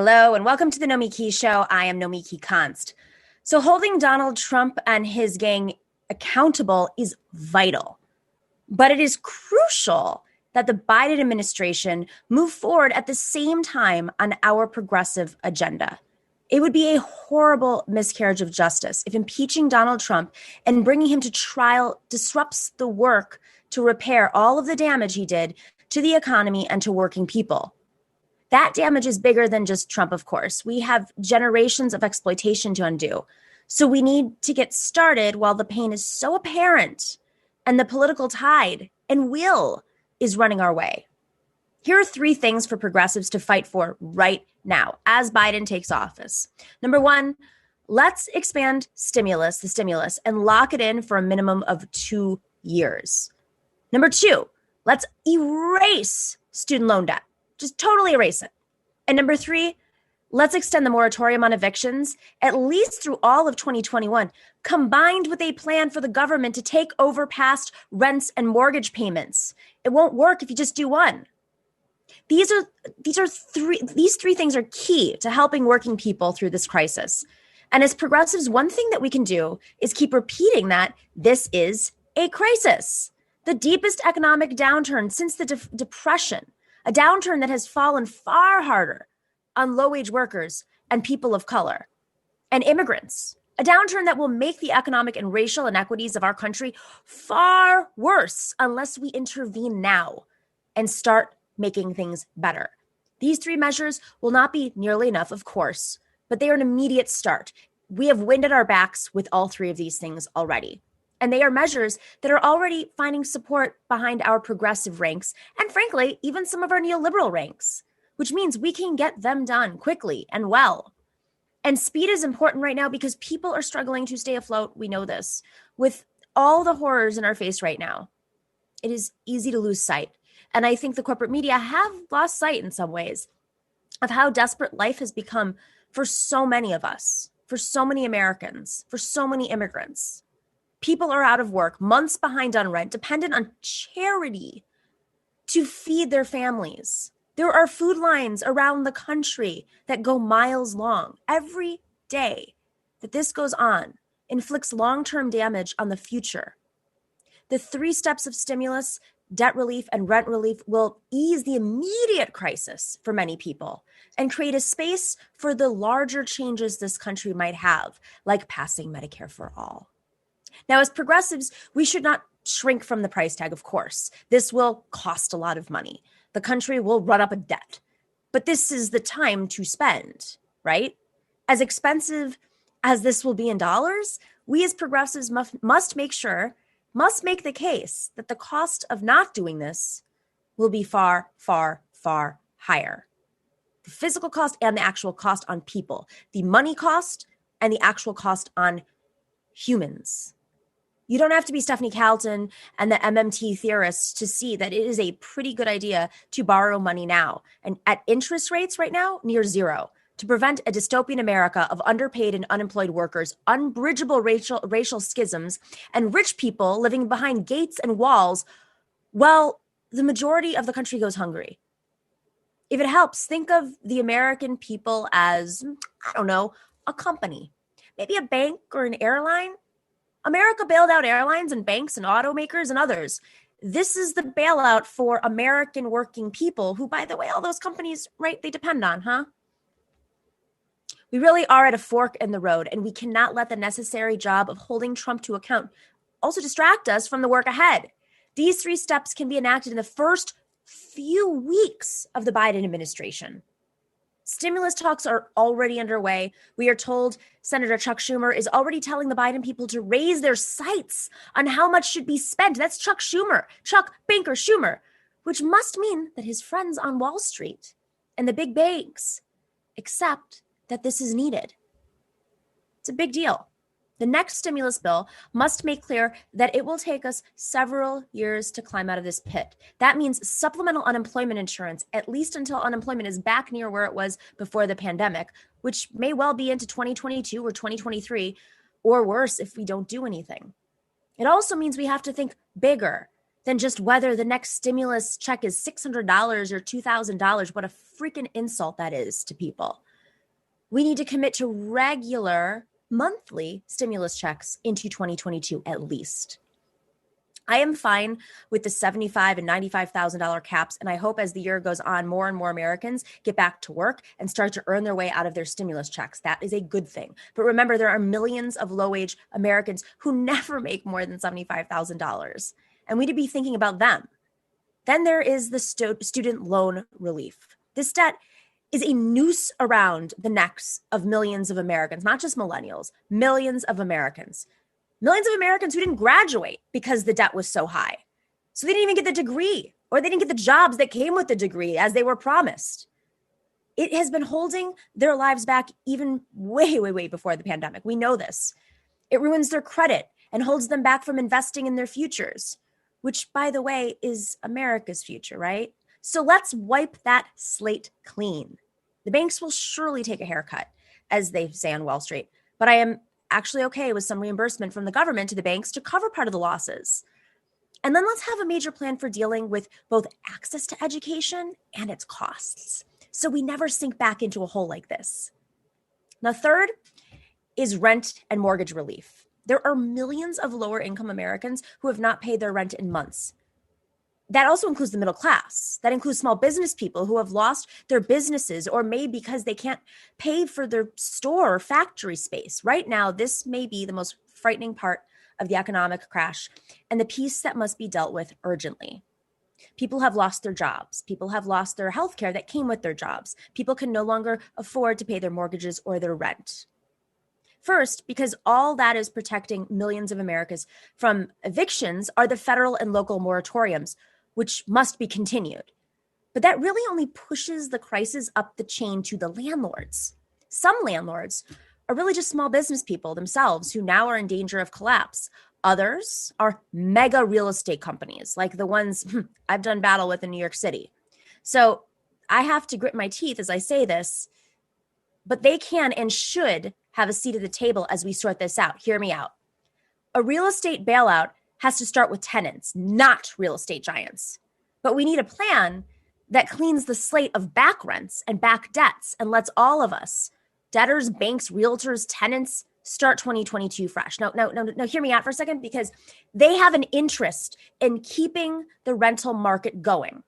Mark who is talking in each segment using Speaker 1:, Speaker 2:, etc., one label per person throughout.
Speaker 1: Hello and welcome to the Nomiki Show. I am Nomiki Konst. So holding Donald Trump and his gang accountable is vital, but it is crucial that the Biden administration move forward at the same time on our progressive agenda. It would be a horrible miscarriage of justice if impeaching Donald Trump and bringing him to trial disrupts the work to repair all of the damage he did to the economy and to working people. That damage is bigger than just Trump, of course. We have generations of exploitation to undo. So we need to get started while the pain is so apparent and the political tide and will is running our way. Here are 3 things for progressives to fight for right now as Biden takes office. Number 1, let's expand the stimulus, and lock it in for a minimum of 2 years. Number 2, let's erase student loan debt. Just totally erase it. And number 3, let's extend the moratorium on evictions at least through all of 2021, combined with a plan for the government to take over past rents and mortgage payments. It won't work if you just do one. These 3 things are key to helping working people through this crisis. And as progressives, one thing that we can do is keep repeating that this is a crisis, the deepest economic downturn since the Depression. A downturn that has fallen far harder on low-wage workers and people of color and immigrants. A downturn that will make the economic and racial inequities of our country far worse unless we intervene now and start making things better. These 3 measures will not be nearly enough, of course, but they are an immediate start. We have wind at our backs with all 3 of these things already. And they are measures that are already finding support behind our progressive ranks and, frankly, even some of our neoliberal ranks, which means we can get them done quickly and well. And speed is important right now because people are struggling to stay afloat. We know this. With all the horrors in our face right now, it is easy to lose sight. And I think the corporate media have lost sight in some ways of how desperate life has become for so many of us, for so many Americans, for so many immigrants. People are out of work, months behind on rent, dependent on charity to feed their families. There are food lines around the country that go miles long. Every day that this goes on inflicts long-term damage on the future. The 3 steps of stimulus, debt relief, and rent relief will ease the immediate crisis for many people and create a space for the larger changes this country might have, like passing Medicare for all. Now, as progressives, we should not shrink from the price tag, of course. This will cost a lot of money. The country will run up a debt. But this is the time to spend, right? As expensive as this will be in dollars, we as progressives must make the case that the cost of not doing this will be far, far, far higher. The physical cost and the actual cost on people, the money cost and the actual cost on humans. You don't have to be Stephanie Calton and the MMT theorists to see that it is a pretty good idea to borrow money now and at interest rates right now near 0 to prevent a dystopian America of underpaid and unemployed workers, unbridgeable racial schisms, and rich people living behind gates and walls while the majority of the country goes hungry. If it helps, think of the American people as, a company, maybe a bank or an airline. America bailed out airlines and banks and automakers and others. This is the bailout for American working people who, by the way, all those companies, right, they depend on, huh? We really are at a fork in the road, and we cannot let the necessary job of holding Trump to account also distract us from the work ahead. These 3 steps can be enacted in the first few weeks of the Biden administration. Stimulus talks are already underway. We are told Senator Chuck Schumer is already telling the Biden people to raise their sights on how much should be spent. That's Chuck Banker Schumer, which must mean that his friends on Wall Street and the big banks accept that this is needed. It's a big deal. The next stimulus bill must make clear that it will take us several years to climb out of this pit. That means supplemental unemployment insurance, at least until unemployment is back near where it was before the pandemic, which may well be into 2022 or 2023, or worse if we don't do anything. It also means we have to think bigger than just whether the next stimulus check is $600 or $2,000. What a freaking insult that is to people. We need to commit to regular monthly stimulus checks into 2022 at least. I am fine with the $75,000 and $95,000 caps, and I hope as the year goes on, more and more Americans get back to work and start to earn their way out of their stimulus checks. That is a good thing. But remember, there are millions of low-wage Americans who never make more than $75,000, and we need to be thinking about them. Then there is the student loan relief. This debt is a noose around the necks of millions of Americans, not just millennials, millions of Americans. Millions of Americans who didn't graduate because the debt was so high. So they didn't even get the degree, or they didn't get the jobs that came with the degree as they were promised. It has been holding their lives back even way, way, way before the pandemic. We know this. It ruins their credit and holds them back from investing in their futures, which, by the way, is America's future, right? So let's wipe that slate clean. The banks will surely take a haircut, as they say on Wall Street, but I am actually okay with some reimbursement from the government to the banks to cover part of the losses. And then let's have a major plan for dealing with both access to education and its costs, so we never sink back into a hole like this. Now, third is rent and mortgage relief. There are millions of lower income Americans who have not paid their rent in months. That also includes the middle class. That includes small business people who have lost their businesses, or maybe because they can't pay for their store or factory space. Right now, this may be the most frightening part of the economic crash and the piece that must be dealt with urgently. People have lost their jobs. People have lost their health care that came with their jobs. People can no longer afford to pay their mortgages or their rent. First, because all that is protecting millions of Americans from evictions are the federal and local moratoriums, which must be continued. But that really only pushes the crisis up the chain to the landlords. Some landlords are really just small business people themselves who now are in danger of collapse. Others are mega real estate companies, like the ones I've done battle with in New York City. So I have to grit my teeth as I say this, but they can and should have a seat at the table as we sort this out. Hear me out. A real estate bailout has to start with tenants, not real estate giants. But we need a plan that cleans the slate of back rents and back debts and lets all of us, debtors, banks, realtors, tenants, start 2022 fresh. No, hear me out for a second, because they have an interest in keeping the rental market going.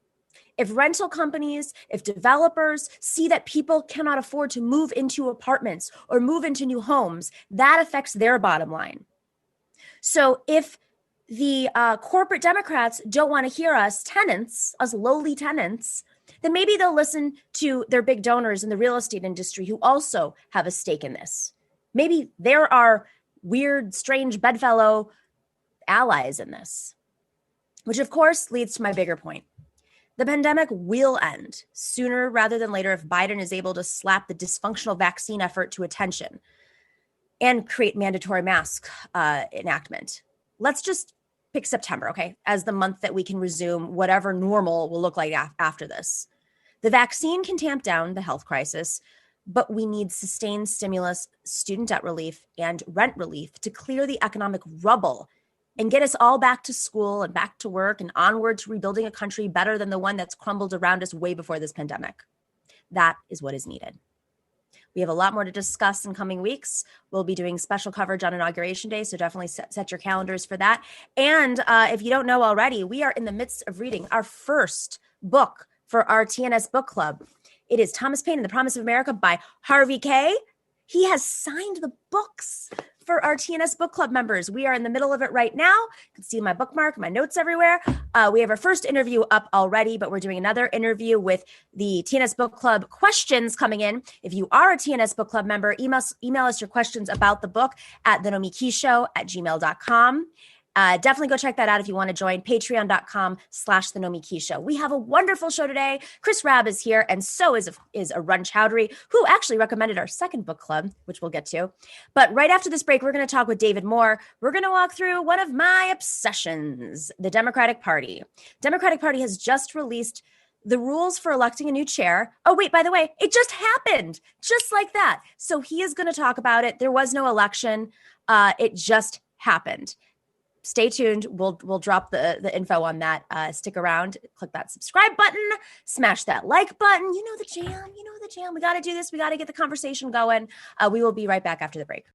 Speaker 1: If rental companies, if developers see that people cannot afford to move into apartments or move into new homes, that affects their bottom line. So if the corporate Democrats don't want to hear us tenants, us lowly tenants, then maybe they'll listen to their big donors in the real estate industry who also have a stake in this. Maybe there are weird, strange bedfellow allies in this, which of course leads to my bigger point. The pandemic will end sooner rather than later if Biden is able to slap the dysfunctional vaccine effort to attention and create mandatory mask enactment. Let's just pick September, okay, as the month that we can resume whatever normal will look like after this. The vaccine can tamp down the health crisis, but we need sustained stimulus, student debt relief, and rent relief to clear the economic rubble and get us all back to school and back to work and onward to rebuilding a country better than the one that's crumbled around us way before this pandemic. That is what is needed. We have a lot more to discuss in coming weeks. We'll be doing special coverage on Inauguration Day, so definitely set your calendars for that. And if you don't know already, we are in the midst of reading our first book for our TNS book club. It is Thomas Paine and the Promise of America by Harvey K. He has signed the books for our TNS book club members. We are in the middle of it right now. You can see my bookmark, my notes everywhere. We have our first interview up already, but we're doing another interview with the TNS book club questions coming in. If you are a TNS book club member, email us your questions about the book at thenomikishow@gmail.com. Definitely go check that out if you want to join. Patreon.com/thenomiki show. We have a wonderful show today. Chris Rabb is here, and so is Arun Chaudhary, who actually recommended our second book club, which we'll get to. But right after this break, we're going to talk with David Moore. We're going to walk through one of my obsessions, the Democratic Party. Democratic Party has just released the rules for electing a new chair. Oh, wait, by the way, it just happened, just like that. So he is going to talk about it. There was no election. It just happened. stay tuned. We'll drop the info on that. Stick around, click that subscribe button, smash that like button. You know the jam. You know the jam. We got to do this. We got to get the conversation going. We will be right back after the break.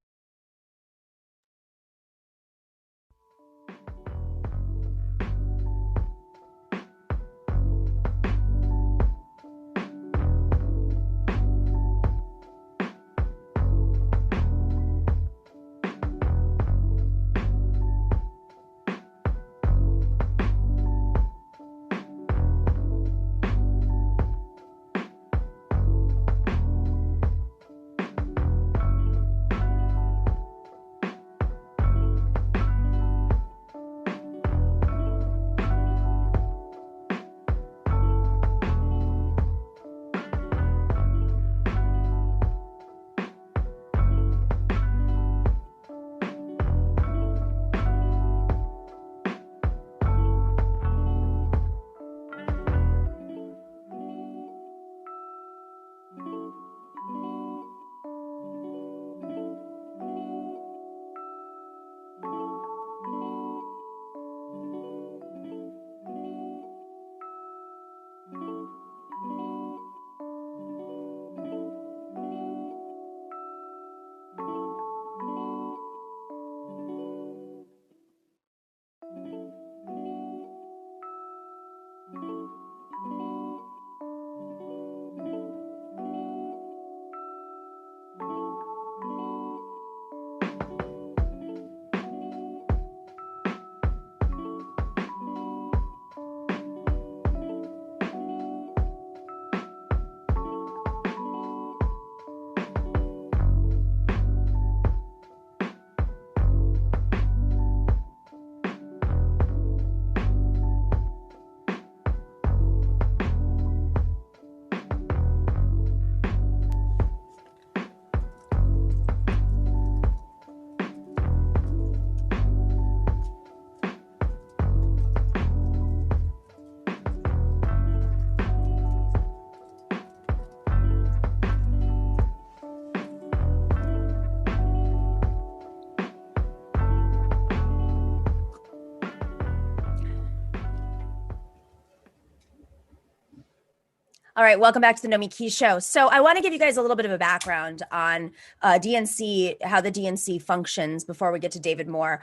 Speaker 1: All right, welcome back to the Nomiki Show. So I want to give you guys a little bit of a background on DNC, how the DNC functions before we get to David Moore.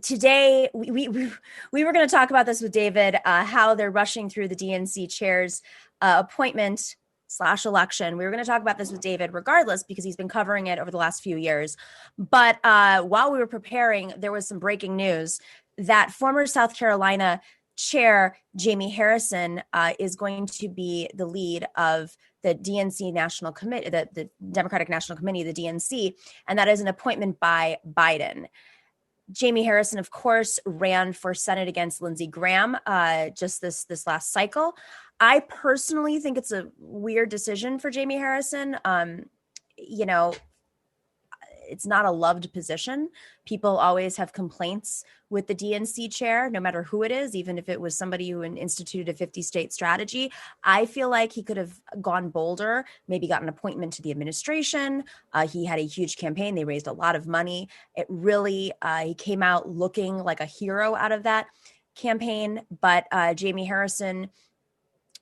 Speaker 1: Today, we were going to talk about this with David, how they're rushing through the DNC chair's appointment / election. We were going to talk about this with David regardless because he's been covering it over the last few years. But while we were preparing, there was some breaking news that former South Carolina Chair Jaime Harrison is going to be the lead of the DNC National Committee, the Democratic National Committee, the DNC, and that is an appointment by Biden. Jaime Harrison, of course, ran for Senate against Lindsey Graham just this last cycle. I personally think it's a weird decision for Jaime Harrison. It's not a loved position. People always have complaints with the DNC chair, no matter who it is, even if it was somebody who instituted a 50-state strategy. I feel like he could have gone bolder, maybe got an appointment to the administration. He had a huge campaign. They raised a lot of money. It really, he came out looking like a hero out of that campaign. But Jaime Harrison,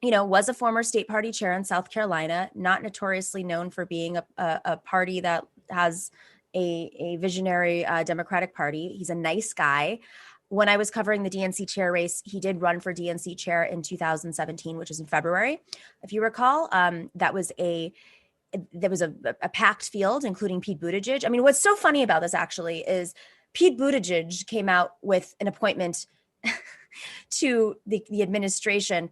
Speaker 1: was a former state party chair in South Carolina, not notoriously known for being a party that has a visionary Democratic Party. He's a nice guy. When I was covering the DNC chair race, he did run for DNC chair in 2017, which is in February. If you recall, there was a packed field, including Pete Buttigieg. I mean, what's so funny about this actually is Pete Buttigieg came out with an appointment to the administration,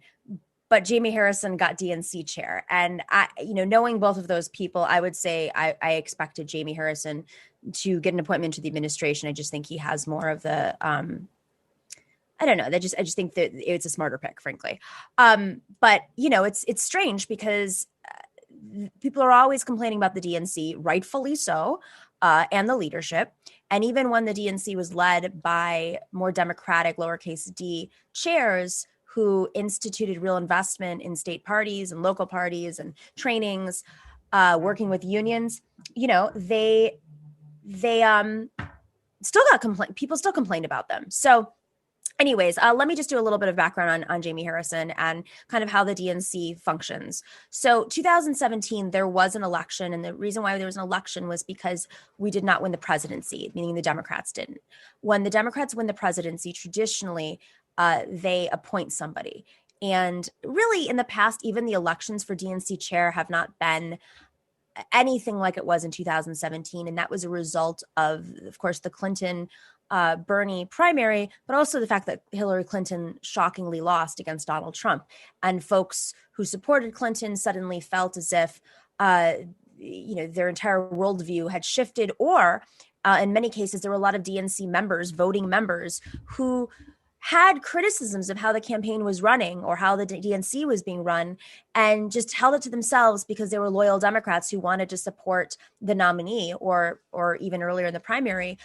Speaker 1: but Jaime Harrison got DNC chair. And knowing both of those people, I would say I expected Jaime Harrison to get an appointment to the administration. I just think he has more of the, I don't know. I just think that it's a smarter pick, frankly. But it's strange because people are always complaining about the DNC, rightfully so, and the leadership. And even when the DNC was led by more Democratic, lowercase d chairs who instituted real investment in state parties and local parties and trainings, working with unions, they people still complained about them. So anyways, let me just do a little bit of background on Jaime Harrison and kind of how the DNC functions. So 2017, there was an election. And the reason why there was an election was because we did not win the presidency, meaning the Democrats didn't. When the Democrats win the presidency, traditionally, they appoint somebody. And really, in the past, even the elections for DNC chair have not been anything like it was in 2017. And that was a result of course, the Clinton Bernie primary, but also the fact that Hillary Clinton shockingly lost against Donald Trump. And folks who supported Clinton suddenly felt as if, their entire worldview had shifted, or in many cases, there were a lot of DNC members, voting members, who had criticisms of how the campaign was running or how the DNC was being run, and just held it to themselves because they were loyal Democrats who wanted to support the nominee, or even earlier in the primary,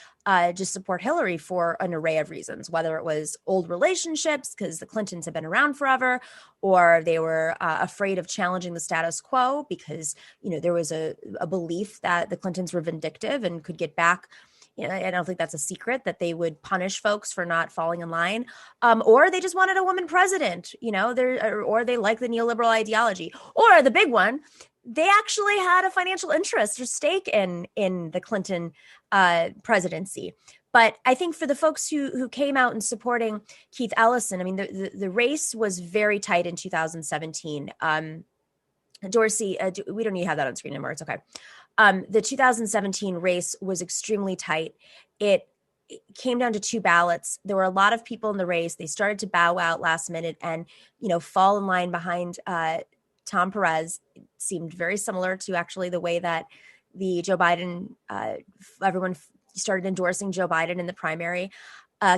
Speaker 1: just support Hillary for an array of reasons, whether it was old relationships because the Clintons have been around forever, or they were afraid of challenging the status quo because, there was a belief that the Clintons were vindictive and could get back. I don't think that's a secret that they would punish folks for not falling in line, or they just wanted a woman president, or they like the neoliberal ideology, or the big one, they actually had a financial interest or stake in the Clinton presidency. But I think for the folks who came out and supporting Keith Ellison, I mean, the race was very tight in 2017. Dorsey, we don't need to have that on screen anymore. It's okay. The 2017 race was extremely tight. It came down to 2 ballots. There were a lot of people in the race. They started to bow out last minute and, fall in line behind Tom Perez. It seemed very similar to actually the way that the Joe Biden, everyone started endorsing Joe Biden in the primary.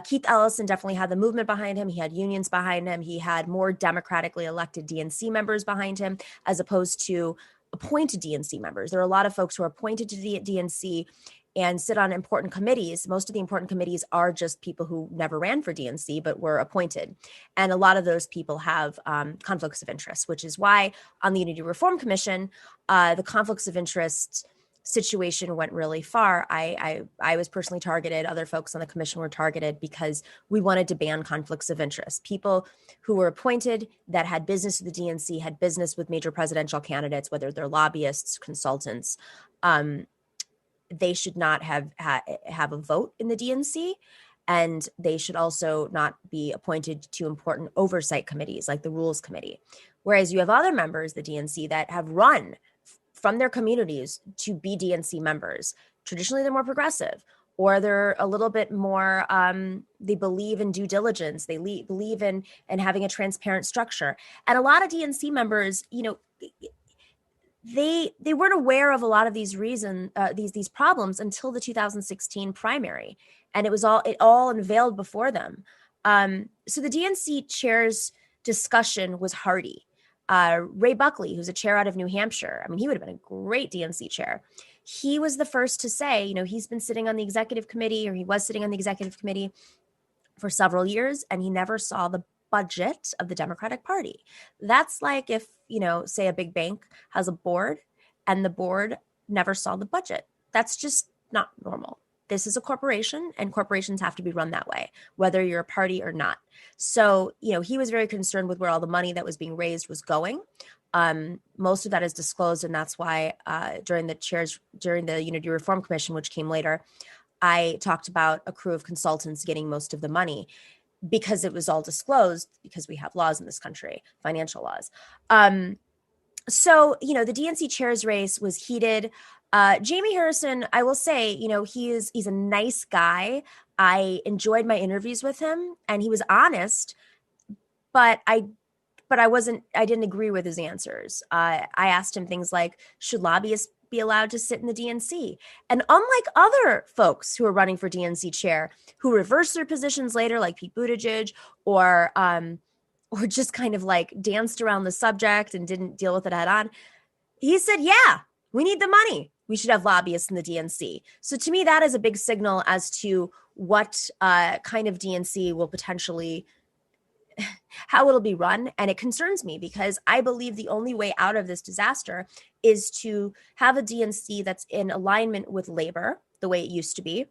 Speaker 1: Keith Ellison definitely had the movement behind him. He had unions behind him. He had more democratically elected DNC members behind him, as opposed to appointed DNC members. There are a lot of folks who are appointed to the DNC and sit on important committees. Most of the important committees are just people who never ran for DNC, but were appointed. And a lot of those people have conflicts of interest, which is why on the Unity Reform Commission, the conflicts of interest situation went really far. I was personally targeted. Other folks on the commission were targeted because we wanted to ban conflicts of interest. People who were appointed that had business with the DNC, had business with major presidential candidates, whether they're lobbyists, consultants, they should not have a vote in the DNC. And they should also not be appointed to important oversight committees like the Rules Committee. Whereas you have other members of the DNC that have run from their communities to be DNC members. Traditionally, they're more progressive, or they're a little bit more, they believe in due diligence. They believe in having a transparent structure. And a lot of DNC members, they weren't aware of a lot of these these problems until the 2016 primary. And it all unveiled before them. So the DNC chair's discussion was hearty. Ray Buckley, who's a chair out of New Hampshire, I mean, he would have been a great DNC chair. He was the first to say, he's been sitting on the executive committee, or he was sitting on the executive committee for several years, and he never saw the budget of the Democratic Party. That's like if, say a big bank has a board and the board never saw the budget. That's just not normal. This is a corporation, and corporations have to be run that way, whether you're a party or not. So, he was very concerned with where all the money that was being raised was going. Most of that is disclosed, and that's why during the Unity Reform Commission, which came later, I talked about a crew of consultants getting most of the money because it was all disclosed, because we have laws in this country, financial laws. So, the DNC chair's race was heated. Jaime Harrison, I will say, he's a nice guy. I enjoyed my interviews with him, and he was honest, but I didn't agree with his answers. I asked him things like, should lobbyists be allowed to sit in the DNC? And unlike other folks who are running for DNC chair, who reversed their positions later, like Pete Buttigieg, or just kind of like danced around the subject and didn't deal with it head on, he said, yeah, we need the money. We should have lobbyists in the DNC. So to me, that is a big signal as to what kind of DNC will potentially, how it'll be run. And it concerns me because I believe the only way out of this disaster is to have a DNC that's in alignment with labor, the way it used to be,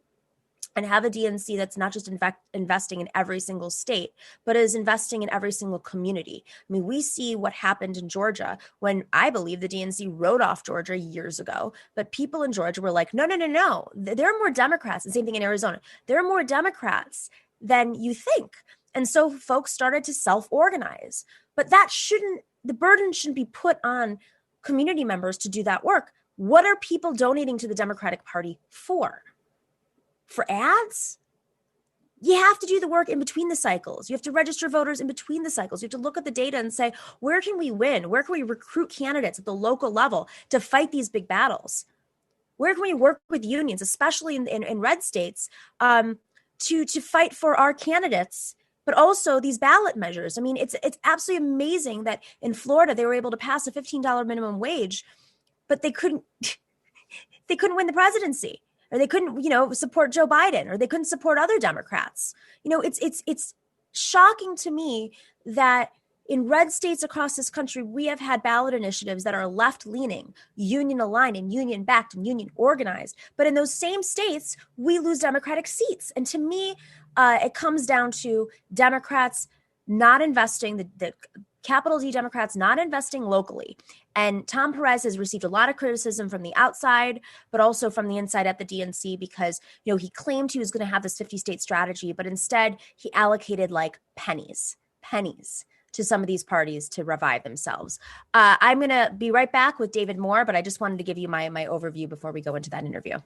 Speaker 1: and have a DNC that's not just investing in every single state, but is investing in every single community. I mean, we see what happened in Georgia when I believe the DNC wrote off Georgia years ago, but people in Georgia were like, no, no, no, no. There are more Democrats. And same thing in Arizona. There are more Democrats than you think. And so folks started to self-organize. But the burden shouldn't be put on community members to do that work. What are people donating to the Democratic Party for? For ads? You have to do the work in between the cycles. You have to register voters in between the cycles. You have to look at the data and say, where can we win? Where can we recruit candidates at the local level to fight these big battles? Where can we work with unions, especially in red states, to fight for our candidates, but also these ballot measures? I mean, it's absolutely amazing that in Florida they were able to pass a $15 minimum wage, but they couldn't win the presidency. Or they couldn't, support Joe Biden, or they couldn't support other Democrats. It's shocking to me that in red states across this country, we have had ballot initiatives that are left-leaning, union-aligned and union-backed and union-organized. But in those same states, we lose Democratic seats. And to me, it comes down to Democrats not investing, the capital D Democrats not investing locally. And Tom Perez has received a lot of criticism from the outside, but also from the inside at the DNC because, he claimed he was going to have this 50-state strategy, but instead he allocated like pennies to some of these parties to revive themselves. I'm going to be right back with David Moore, but I just wanted to give you my overview before we go into that interview.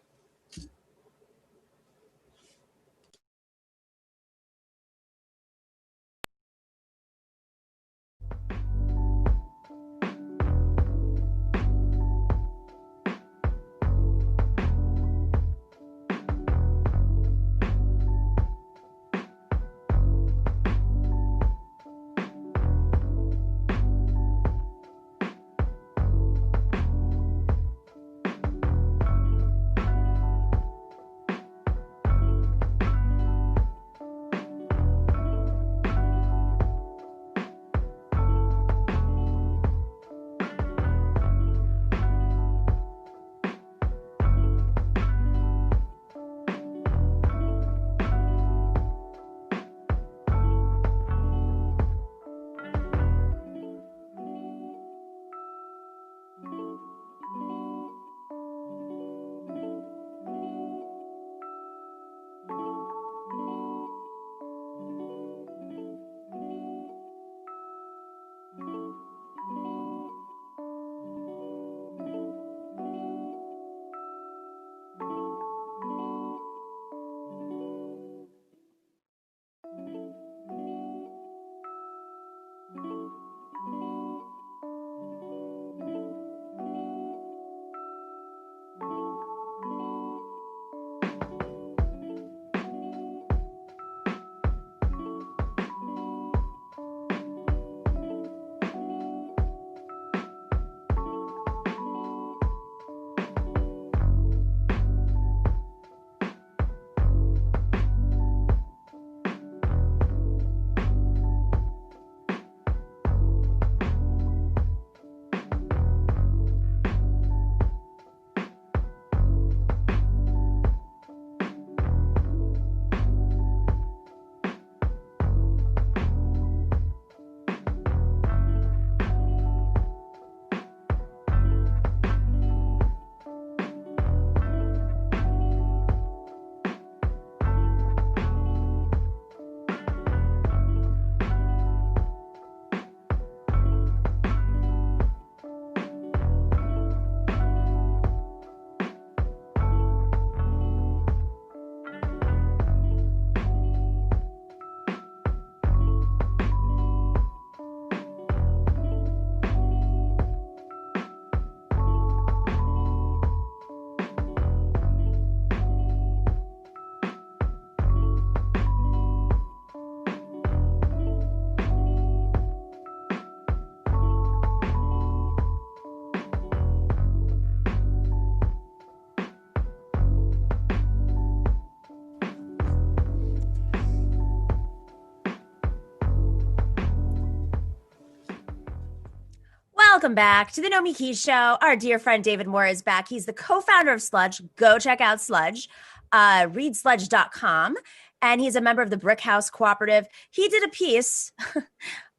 Speaker 1: Welcome back to the Nomiki Show. Our dear friend David Moore is back. He's the co-founder of Sludge. Go check out Sludge. read sludge.com, and he's a member of the Brick House Cooperative. He did a piece,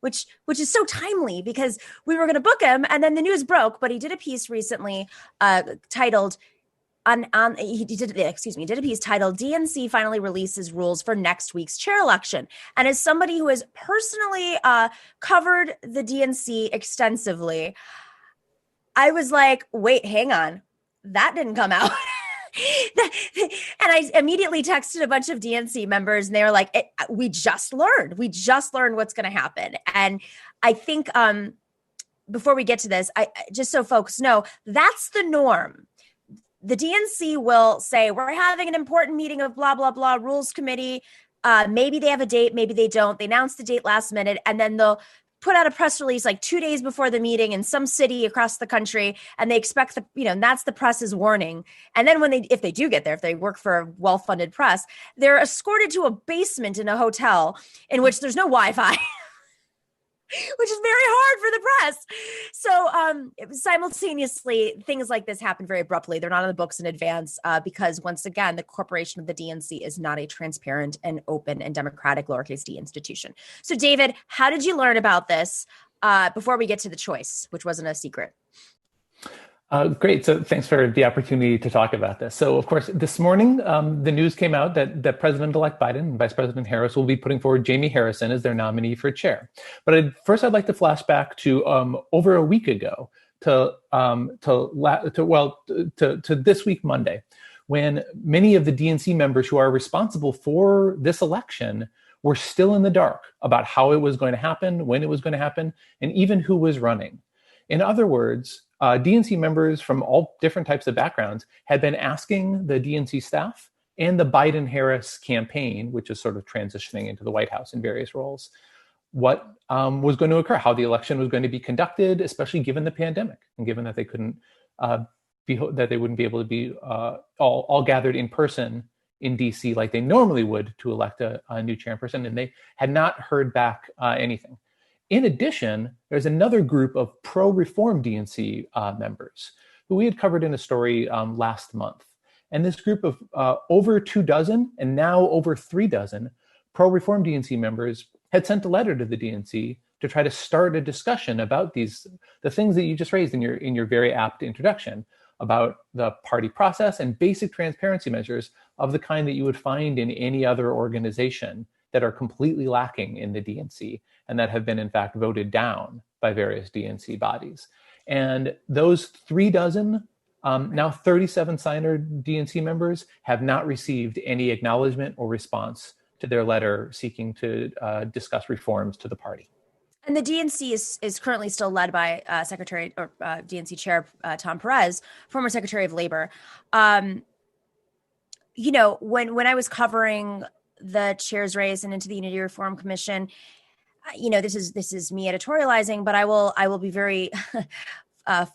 Speaker 1: which is so timely because we were going to book him, and then the news broke. But he did a piece recently titled. He did a piece titled DNC finally releases rules for next week's chair election. And as somebody who has personally covered the DNC extensively, I was like, wait, hang on, that didn't come out. And I immediately texted a bunch of DNC members, and they were like, we just learned what's going to happen. And I think before we get to this, just so folks know, that's the norm. The DNC will say, we're having an important meeting of blah, blah, blah, rules committee. Maybe they have a date, maybe they don't. They announce the date last minute, and then they'll put out a press release like 2 days before the meeting in some city across the country, and they expect and that's the press's warning. And then if they do get there, if they work for a well-funded press, they're escorted to a basement in a hotel in which there's no Wi-Fi. Which is very hard for the press. So simultaneously, things like this happen very abruptly. They're not on the books in advance because, once again, the corporation of the DNC is not a transparent and open and democratic lowercase d institution. So, David, how did you learn about this before we get to the choice, which wasn't a secret?
Speaker 2: Great. So thanks for the opportunity to talk about this. So, of course, this morning, the news came out that President-elect Biden and Vice President Harris will be putting forward Jaime Harrison as their nominee for chair. But first, I'd like to flash back to over a week ago to this week, Monday, when many of the DNC members who are responsible for this election were still in the dark about how it was going to happen, when it was going to happen, and even who was running. In other words, DNC members from all different types of backgrounds had been asking the DNC staff and the Biden-Harris campaign, which is sort of transitioning into the White House in various roles, what was going to occur, how the election was going to be conducted, especially given the pandemic and given that they wouldn't be able to be all gathered in person in DC like they normally would to elect a new chairperson, and they had not heard back anything. In addition, there's another group of pro-reform DNC members who we had covered in a story last month. And this group of over 24 and now over 36 pro-reform DNC members had sent a letter to the DNC to try to start a discussion about the things that you just raised in your very apt introduction about the party process and basic transparency measures of the kind that you would find in any other organization that are completely lacking in the DNC and that have been, in fact, voted down by various DNC bodies. And those 36, now 37 signer DNC members have not received any acknowledgement or response to their letter seeking to discuss reforms to the party.
Speaker 1: And the DNC is currently still led by Secretary or DNC Chair Tom Perez, former Secretary of Labor. When I was covering the chair's race and into the Unity Reform Commission, this is me editorializing, but I will be very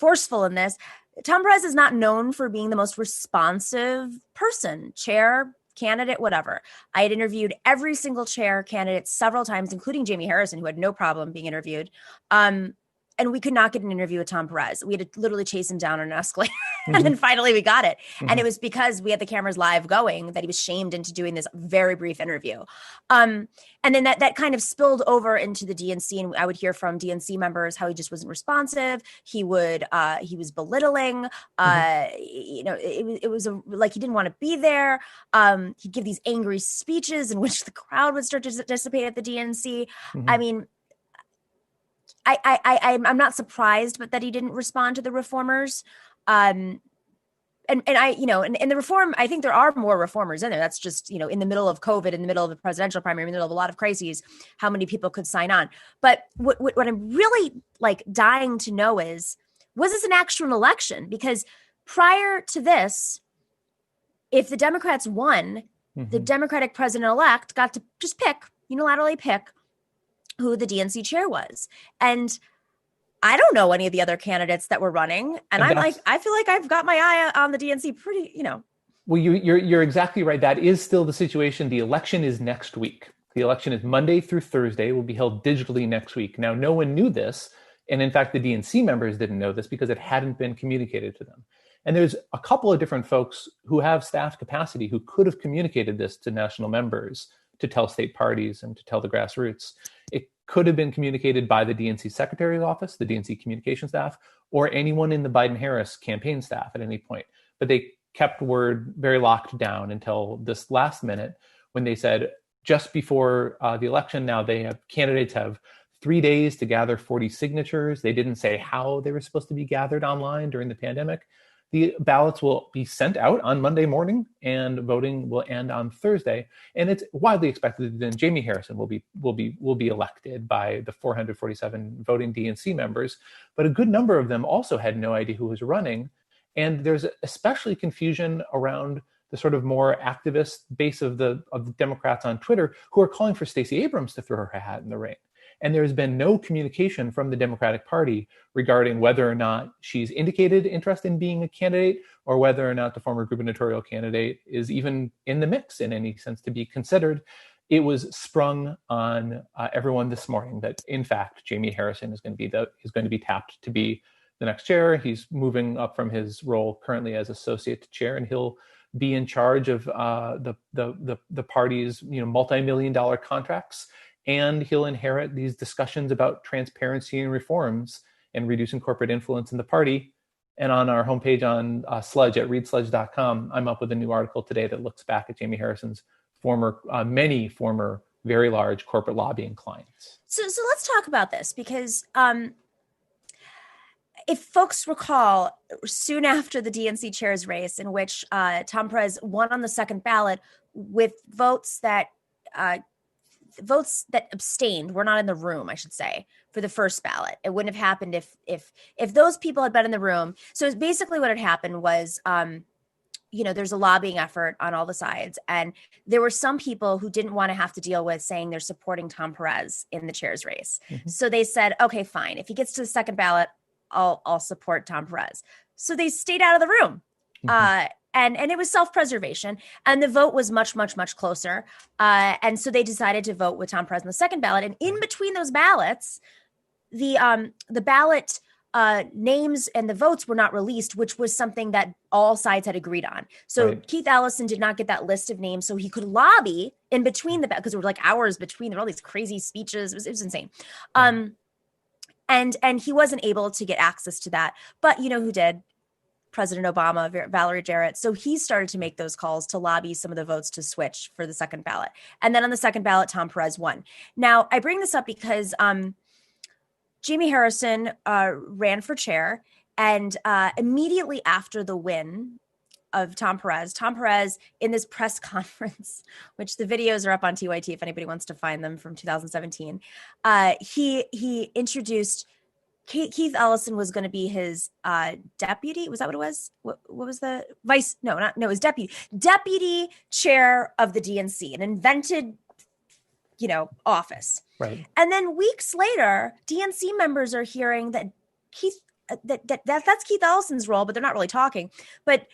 Speaker 1: forceful in this. Tom Perez is not known for being the most responsive person, chair, candidate, whatever. I had interviewed every single chair candidate several times, including Jaime Harrison, who had no problem being interviewed. And we could not get an interview with Tom Perez. We had to literally chase him down on an escalator. Mm-hmm. And then finally we got it. Mm-hmm. And it was because we had the cameras live going that he was shamed into doing this very brief interview. And then that kind of spilled over into the DNC. And I would hear from DNC members how he just wasn't responsive. He was belittling. It was like he didn't want to be there. He'd give these angry speeches in which the crowd would start to dissipate at the DNC. Mm-hmm. I mean, I'm not surprised, but that he didn't respond to the reformers. And the reform, I think there are more reformers in there. That's just, in the middle of COVID, in the middle of the presidential primary, in the middle of a lot of crises, how many people could sign on. But what I'm really dying to know is, was this an actual election? Because prior to this, if the Democrats won, mm-hmm. the Democratic president-elect got to just unilaterally pick who the DNC chair was. And I don't know any of the other candidates that were running. And I feel like I've got my eye on the DNC pretty,
Speaker 2: Well, you're exactly right. That is still the situation. The election is next week. The election is Monday through Thursday, will be held digitally next week. Now, no one knew this. And in fact, the DNC members didn't know this because it hadn't been communicated to them. And there's a couple of different folks who have staff capacity who could have communicated this to national members, to tell state parties and to tell the grassroots. It could have been communicated by the DNC Secretary's office, the DNC communication staff, or anyone in the Biden-Harris campaign staff at any point. But they kept word very locked down until this last minute when they said, just before the election, now candidates have 3 days to gather 40 signatures. They didn't say how they were supposed to be gathered online during the pandemic. The ballots will be sent out on Monday morning, and voting will end on Thursday. And it's widely expected that then Jaime Harrison will be elected by the 447 voting DNC members. But a good number of them also had no idea who was running. And there's especially confusion around the sort of more activist base of the Democrats on Twitter who are calling for Stacey Abrams to throw her hat in the ring. And there's been no communication from the Democratic Party regarding whether or not she's indicated interest in being a candidate, or whether or not the former gubernatorial candidate is even in the mix in any sense to be considered. It was sprung on everyone this morning that, in fact, Jaime Harrison is going to be tapped to be the next chair. He's moving up from his role currently as associate chair, and he'll be in charge of the party's multi-million-dollar contracts. And he'll inherit these discussions about transparency and reforms and reducing corporate influence in the party. And on our homepage on Sludge at readsludge.com, I'm up with a new article today that looks back at Jaime Harrison's many former very large corporate lobbying clients.
Speaker 1: So let's talk about this, because if folks recall, soon after the DNC chair's race, in which Tom Perez won on the second ballot with votes that abstained were not in the room, I should say, for the first ballot. It wouldn't have happened if those people had been in the room. So basically what had happened was, there's a lobbying effort on all the sides. And there were some people who didn't want to have to deal with saying they're supporting Tom Perez in the chair's race. Mm-hmm. So they said, okay, fine. If he gets to the second ballot, I'll support Tom Perez. So they stayed out of the room. Mm-hmm. And it was self-preservation, and the vote was much, much, much closer. And so they decided to vote with Tom Perez on the second ballot. And in between those ballots, the ballot names and the votes were not released, which was something that all sides had agreed on. So right. Keith Ellison did not get that list of names, so he could lobby in between because there were like hours between. There were all these crazy speeches. It was insane. And he wasn't able to get access to that. But you know who did? President Obama, Valerie Jarrett. So he started to make those calls to lobby some of the votes to switch for the second ballot. And then on the second ballot, Tom Perez won. Now, I bring this up because Jaime Harrison ran for chair. And immediately after the win of Tom Perez in this press conference, which the videos are up on TYT if anybody wants to find them, from 2017, he introduced Keith Ellison was going to be his deputy. Was that what it was? What was the vice? No, it was deputy chair of the DNC, an invented, office.
Speaker 2: Right.
Speaker 1: And then weeks later, DNC members are hearing that that's Keith Ellison's role, but they're not really talking. But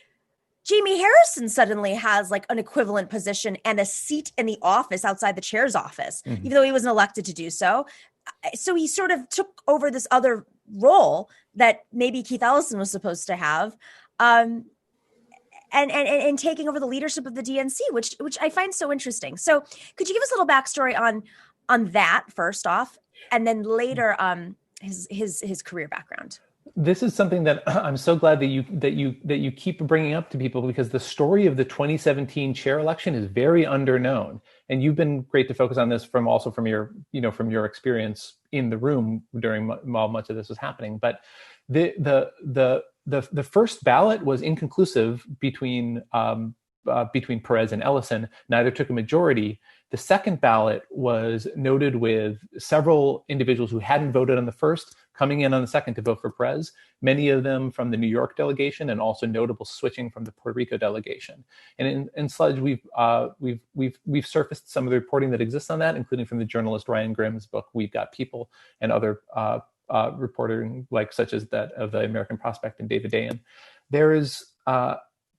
Speaker 1: Jaime Harrison suddenly has like an equivalent position and a seat in the office outside the chair's office, mm-hmm. even though he wasn't elected to do so. So he sort of took over this other role that maybe Keith Ellison was supposed to have, and taking over the leadership of the DNC, which I find so interesting. So could you give us a little backstory on that first off, and then later his career background?
Speaker 2: This is something that I'm so glad that you keep bringing up to people, because the story of the 2017 chair election is very underknown, and you've been great to focus on this from your experience in the room during while much of this was happening. But the first ballot was inconclusive between Perez and Ellison. Neither took a majority. The second ballot was noted with several individuals who hadn't voted on the first coming in on the second to vote for Perez, many of them from the New York delegation, and also notable switching from the Puerto Rico delegation. And in Sludge, we've surfaced some of the reporting that exists on that, including from the journalist Ryan Grimm's book, We've Got People, and other reporting such as that of the American Prospect and David Dayen. There's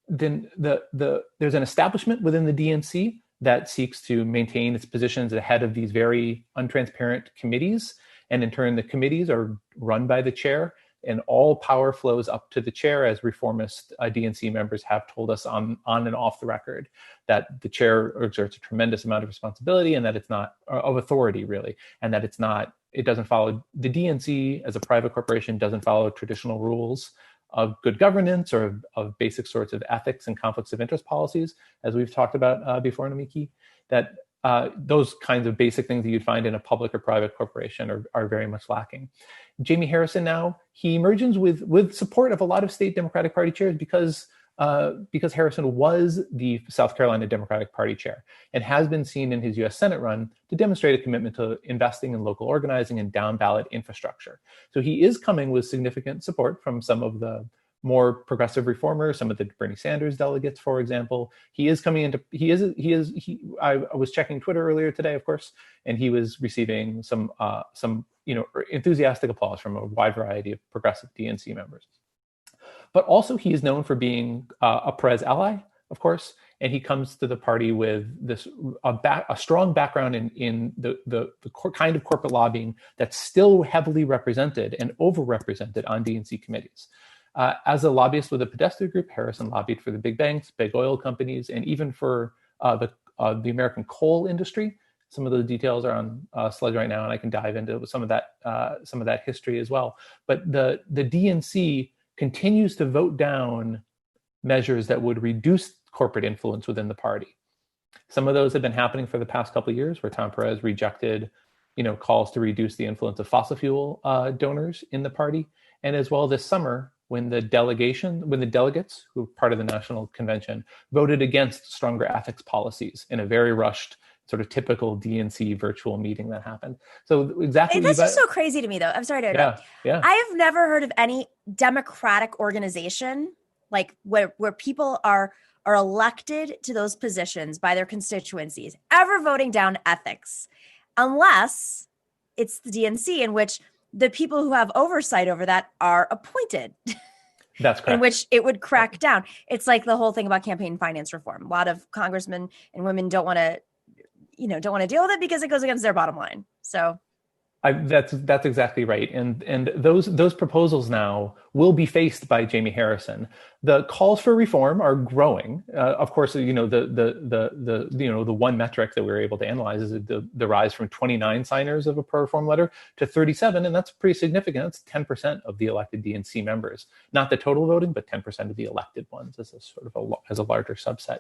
Speaker 2: there's an establishment within the DNC that seeks to maintain its positions ahead of these very untransparent committees. And in turn, the committees are run by the chair. and all power flows up to the chair, as reformist DNC members have told us on and off the record, that the chair exerts a tremendous amount of responsibility, and that it's not of authority, really, and that it doesn't follow, the DNC as a private corporation doesn't follow traditional rules of good governance or of basic sorts of ethics and conflicts of interest policies, as we've talked about before, Nomiki, that those kinds of basic things that you'd find in a public or private corporation are very much lacking. Jaime Harrison now, he emerges with support of a lot of state Democratic Party chairs because Harrison was the South Carolina Democratic Party chair and has been seen in his U.S. Senate run to demonstrate a commitment to investing in local organizing and down-ballot infrastructure. So he is coming with significant support from some of the more progressive reformers, some of the Bernie Sanders delegates, for example. I was checking Twitter earlier today, of course, and he was receiving some enthusiastic applause from a wide variety of progressive DNC members. But also he is known for being a Perez ally, of course, and he comes to the party with a strong background in the kind of corporate lobbying that's still heavily represented and overrepresented on DNC committees. As a lobbyist with a Podesta group, Harrison lobbied for the big banks, big oil companies, and even for the American coal industry. Some of the details are on Sludge right now, and I can dive into some of that history as well. But the DNC continues to vote down measures that would reduce corporate influence within the party. Some of those have been happening for the past couple of years, where Tom Perez rejected, calls to reduce the influence of fossil fuel donors in the party, and as well this summer when the delegates, who are part of the National Convention, voted against stronger ethics policies in a very rushed, sort of typical DNC virtual meeting that happened. So exactly.
Speaker 1: This is so crazy to me, though. I'm sorry to interrupt.
Speaker 2: Yeah.
Speaker 1: I have never heard of any democratic organization like where people are elected to those positions by their constituencies ever voting down ethics, unless it's the DNC, in which the people who have oversight over that are appointed.
Speaker 2: That's correct.
Speaker 1: In which it would crack down. It's like the whole thing about campaign finance reform. A lot of congressmen and women don't want to deal with it because it goes against their bottom line. So
Speaker 2: that's exactly right. And those proposals now will be faced by Jaime Harrison. The calls for reform are growing. Of course, the one metric that we were able to analyze is the rise from 29 signers of a pro-reform letter to 37, and that's pretty significant. That's 10% of the elected DNC members, not the total voting, but 10% of the elected ones as a sort of as a larger subset.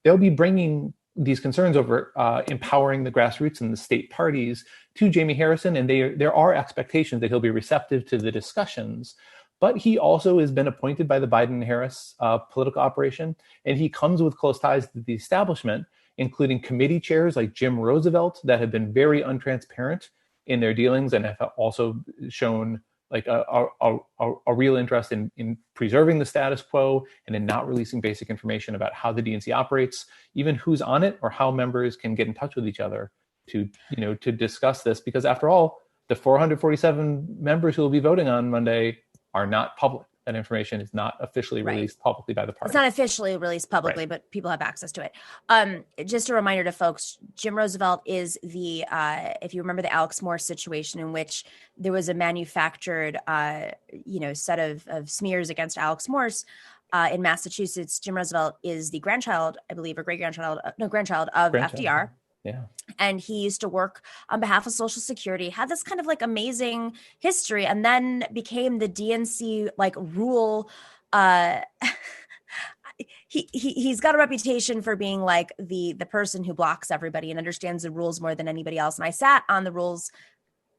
Speaker 2: They'll be bringing these concerns over empowering the grassroots and the state parties to Jaime Harrison, and there are expectations that he'll be receptive to the discussions. But he also has been appointed by the Biden-Harris political operation, and he comes with close ties to the establishment, including committee chairs like Jim Roosevelt that have been very untransparent in their dealings and have also shown like a real interest in preserving the status quo and in not releasing basic information about how the DNC operates, even who's on it or how members can get in touch with each other to discuss this. Because after all, the 447 members who will be voting on Monday are not public. That information is not officially released publicly by the party.
Speaker 1: It's not officially released publicly, but people have access to it. Just a reminder to folks, Jim Roosevelt is the, if you remember the Alex Morse situation in which there was a manufactured, set of smears against Alex Morse in Massachusetts. Jim Roosevelt is the grandchild, I believe, or grandchild of FDR.
Speaker 2: Yeah.
Speaker 1: And he used to work on behalf of Social Security, had this kind of like amazing history, and then became the DNC like rule. He's got a reputation for being like the person who blocks everybody and understands the rules more than anybody else. And I sat on the rules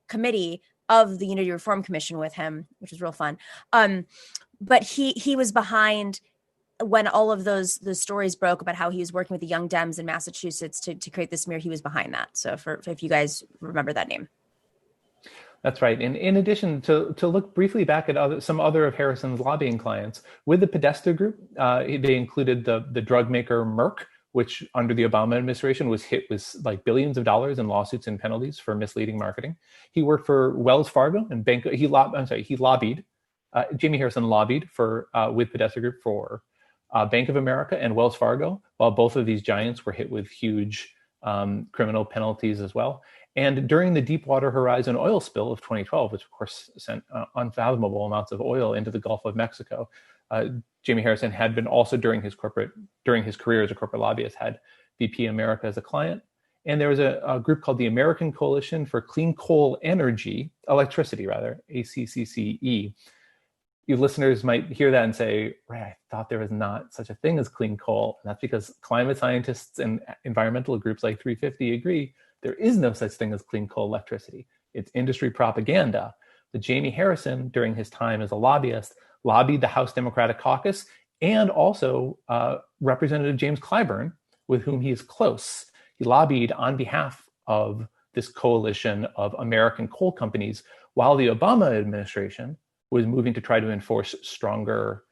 Speaker 1: committee of the Unity Reform Commission with him, which was real fun. But he was behind when all of those stories broke about how he was working with the Young Dems in Massachusetts to create this smear. He was behind that. So if you guys remember that name.
Speaker 2: That's right. And in addition, to look briefly back at some other of Harrison's lobbying clients, with the Podesta Group, they included the drug maker Merck, which under the Obama administration was hit with like billions of dollars in lawsuits and penalties for misleading marketing. He worked for Wells Fargo and he lobbied. Jaime Harrison lobbied with Podesta Group for Bank of America and Wells Fargo, while both of these giants were hit with huge criminal penalties as well. And during the Deepwater Horizon oil spill of 2012, which of course sent unfathomable amounts of oil into the Gulf of Mexico, Jaime Harrison had been also during his career as a corporate lobbyist, had BP America as a client. And there was a group called the American Coalition for Clean Coal Electricity, ACCCE. You listeners might hear that and say, right, I thought there was not such a thing as clean coal. And that's because climate scientists and environmental groups like 350 agree there is no such thing as clean coal electricity. It's industry propaganda. But Jaime Harrison, during his time as a lobbyist, lobbied the House Democratic Caucus and also Representative James Clyburn, with whom he is close. He lobbied on behalf of this coalition of American coal companies while the Obama administration was moving to try to enforce stronger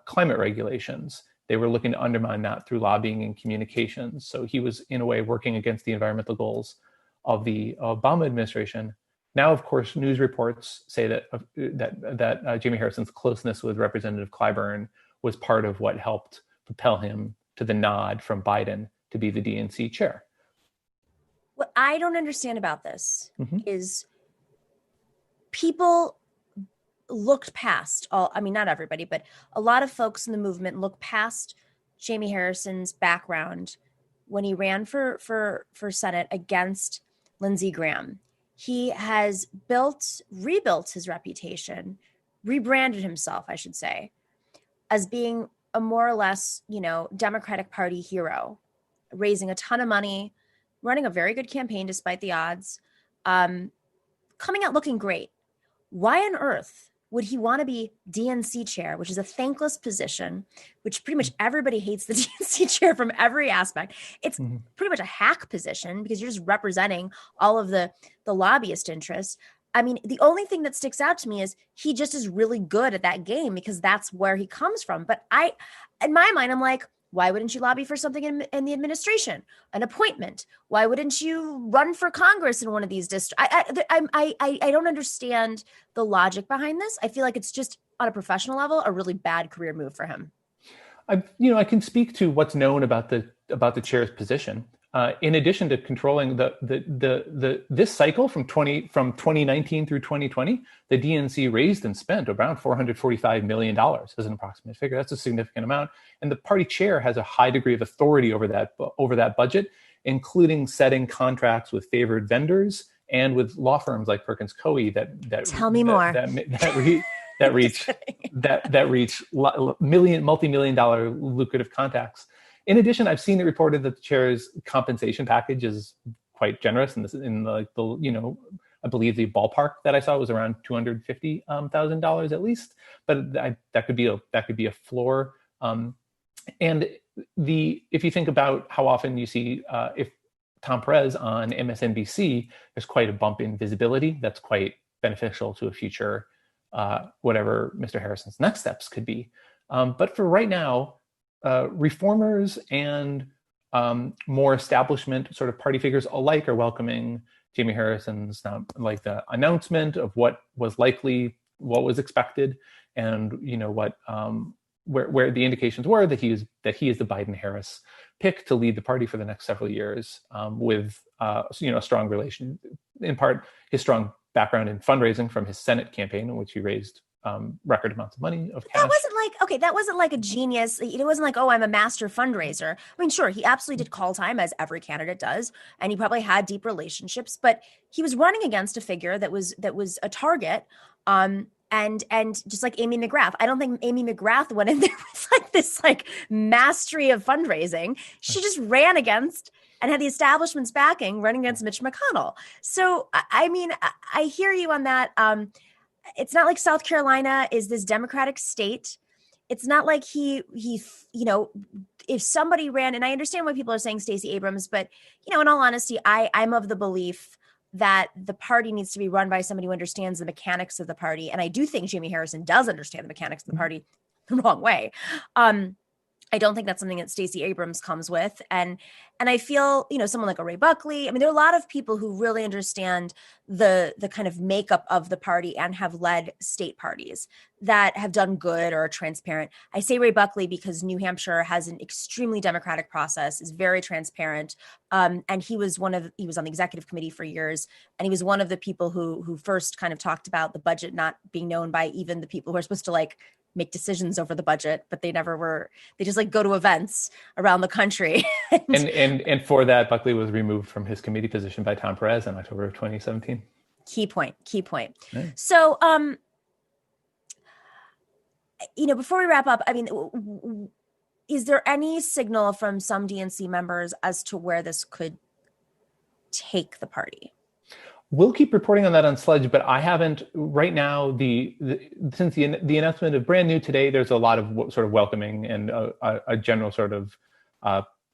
Speaker 2: climate regulations. They were looking to undermine that through lobbying and communications. So he was, in a way, working against the environmental goals of the Obama administration. Now, of course, news reports say that Jaime Harrison's closeness with Representative Clyburn was part of what helped propel him to the nod from Biden to be the DNC chair.
Speaker 1: What I don't understand about this is people looked past not everybody, but a lot of folks in the movement look past Jaime Harrison's background when he ran for Senate against Lindsey Graham. He has rebuilt his reputation, rebranded himself, I should say, as being a more or less, Democratic Party hero, raising a ton of money, running a very good campaign despite the odds, coming out looking great. Why on earth would he want to be DNC chair, which is a thankless position, which pretty much everybody hates the DNC chair from every aspect? It's pretty much a hack position because you're just representing all of the lobbyist interests. I mean, the only thing that sticks out to me is he just is really good at that game because that's where he comes from. But in my mind, I'm like, why wouldn't you lobby for something in the administration, an appointment? Why wouldn't you run for Congress in one of these districts? I don't understand the logic behind this. I feel like it's just on a professional level, a really bad career move for him.
Speaker 2: I can speak to what's known about the chair's position. In addition to controlling this cycle from 2019 through 2020, the DNC raised and spent around $445 million as an approximate figure. That's a significant amount, and the party chair has a high degree of authority over that budget, including setting contracts with favored vendors and with law firms like Perkins Coie that
Speaker 1: tell me more
Speaker 2: that reach multi-million dollar lucrative contacts. In addition, I've seen it reported that the chair's compensation package is quite generous, and I believe the ballpark that I saw was around $250,000 at least. But that could be a floor. And if you think about how often you see if Tom Perez on MSNBC, there's quite a bump in visibility that's quite beneficial to a future whatever Mr. Harrison's next steps could be. But for right now, reformers and more establishment sort of party figures alike are welcoming Jaime Harrison's the announcement of what was likely, what was expected, and where the indications were that he is the Biden-Harris pick to lead the party for the next several years, with a strong relation, in part his strong background in fundraising from his Senate campaign, in which he raised record amounts of money of cash.
Speaker 1: That wasn't like a genius. It wasn't like, oh, I'm a master fundraiser. I mean, sure, he absolutely did call time, as every candidate does, and he probably had deep relationships, but he was running against a figure that was a target. And just like Amy McGrath, I don't think Amy McGrath went in there with this mastery of fundraising. She just ran against and had the establishment's backing, running against Mitch McConnell. So, I mean, I hear you on that. It's not like South Carolina is this Democratic state. It's not like he, if somebody ran, and I understand why people are saying Stacey Abrams, but, in all honesty, I'm of the belief that the party needs to be run by somebody who understands the mechanics of the party. And I do think Jaime Harrison does understand the mechanics of the party the wrong way. I don't think that's something that Stacey Abrams comes with. And I feel, someone like a Ray Buckley, there are a lot of people who really understand the kind of makeup of the party and have led state parties that have done good or are transparent. I say Ray Buckley because New Hampshire has an extremely democratic process, is very transparent. And he was on the executive committee for years. And he was one of the people who first kind of talked about the budget not being known by even the people who are supposed to make decisions over the budget, but they never were. They just go to events around the country.
Speaker 2: and for that, Buckley was removed from his committee position by Tom Perez in October of 2017.
Speaker 1: Key point.
Speaker 2: Right.
Speaker 1: So, before we wrap up, is there any signal from some DNC members as to where this could take the party?
Speaker 2: We'll keep reporting on that on Sludge, but I haven't right now. Since the announcement of brand new today, there's a lot of sort of welcoming and a general sort of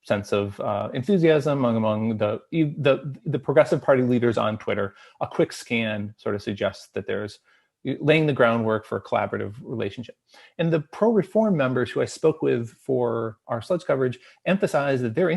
Speaker 2: sense of enthusiasm among the progressive party leaders on Twitter. A quick scan sort of suggests that there's laying the groundwork for a collaborative relationship. And the pro-reform members who I spoke with for our Sludge coverage emphasized that they're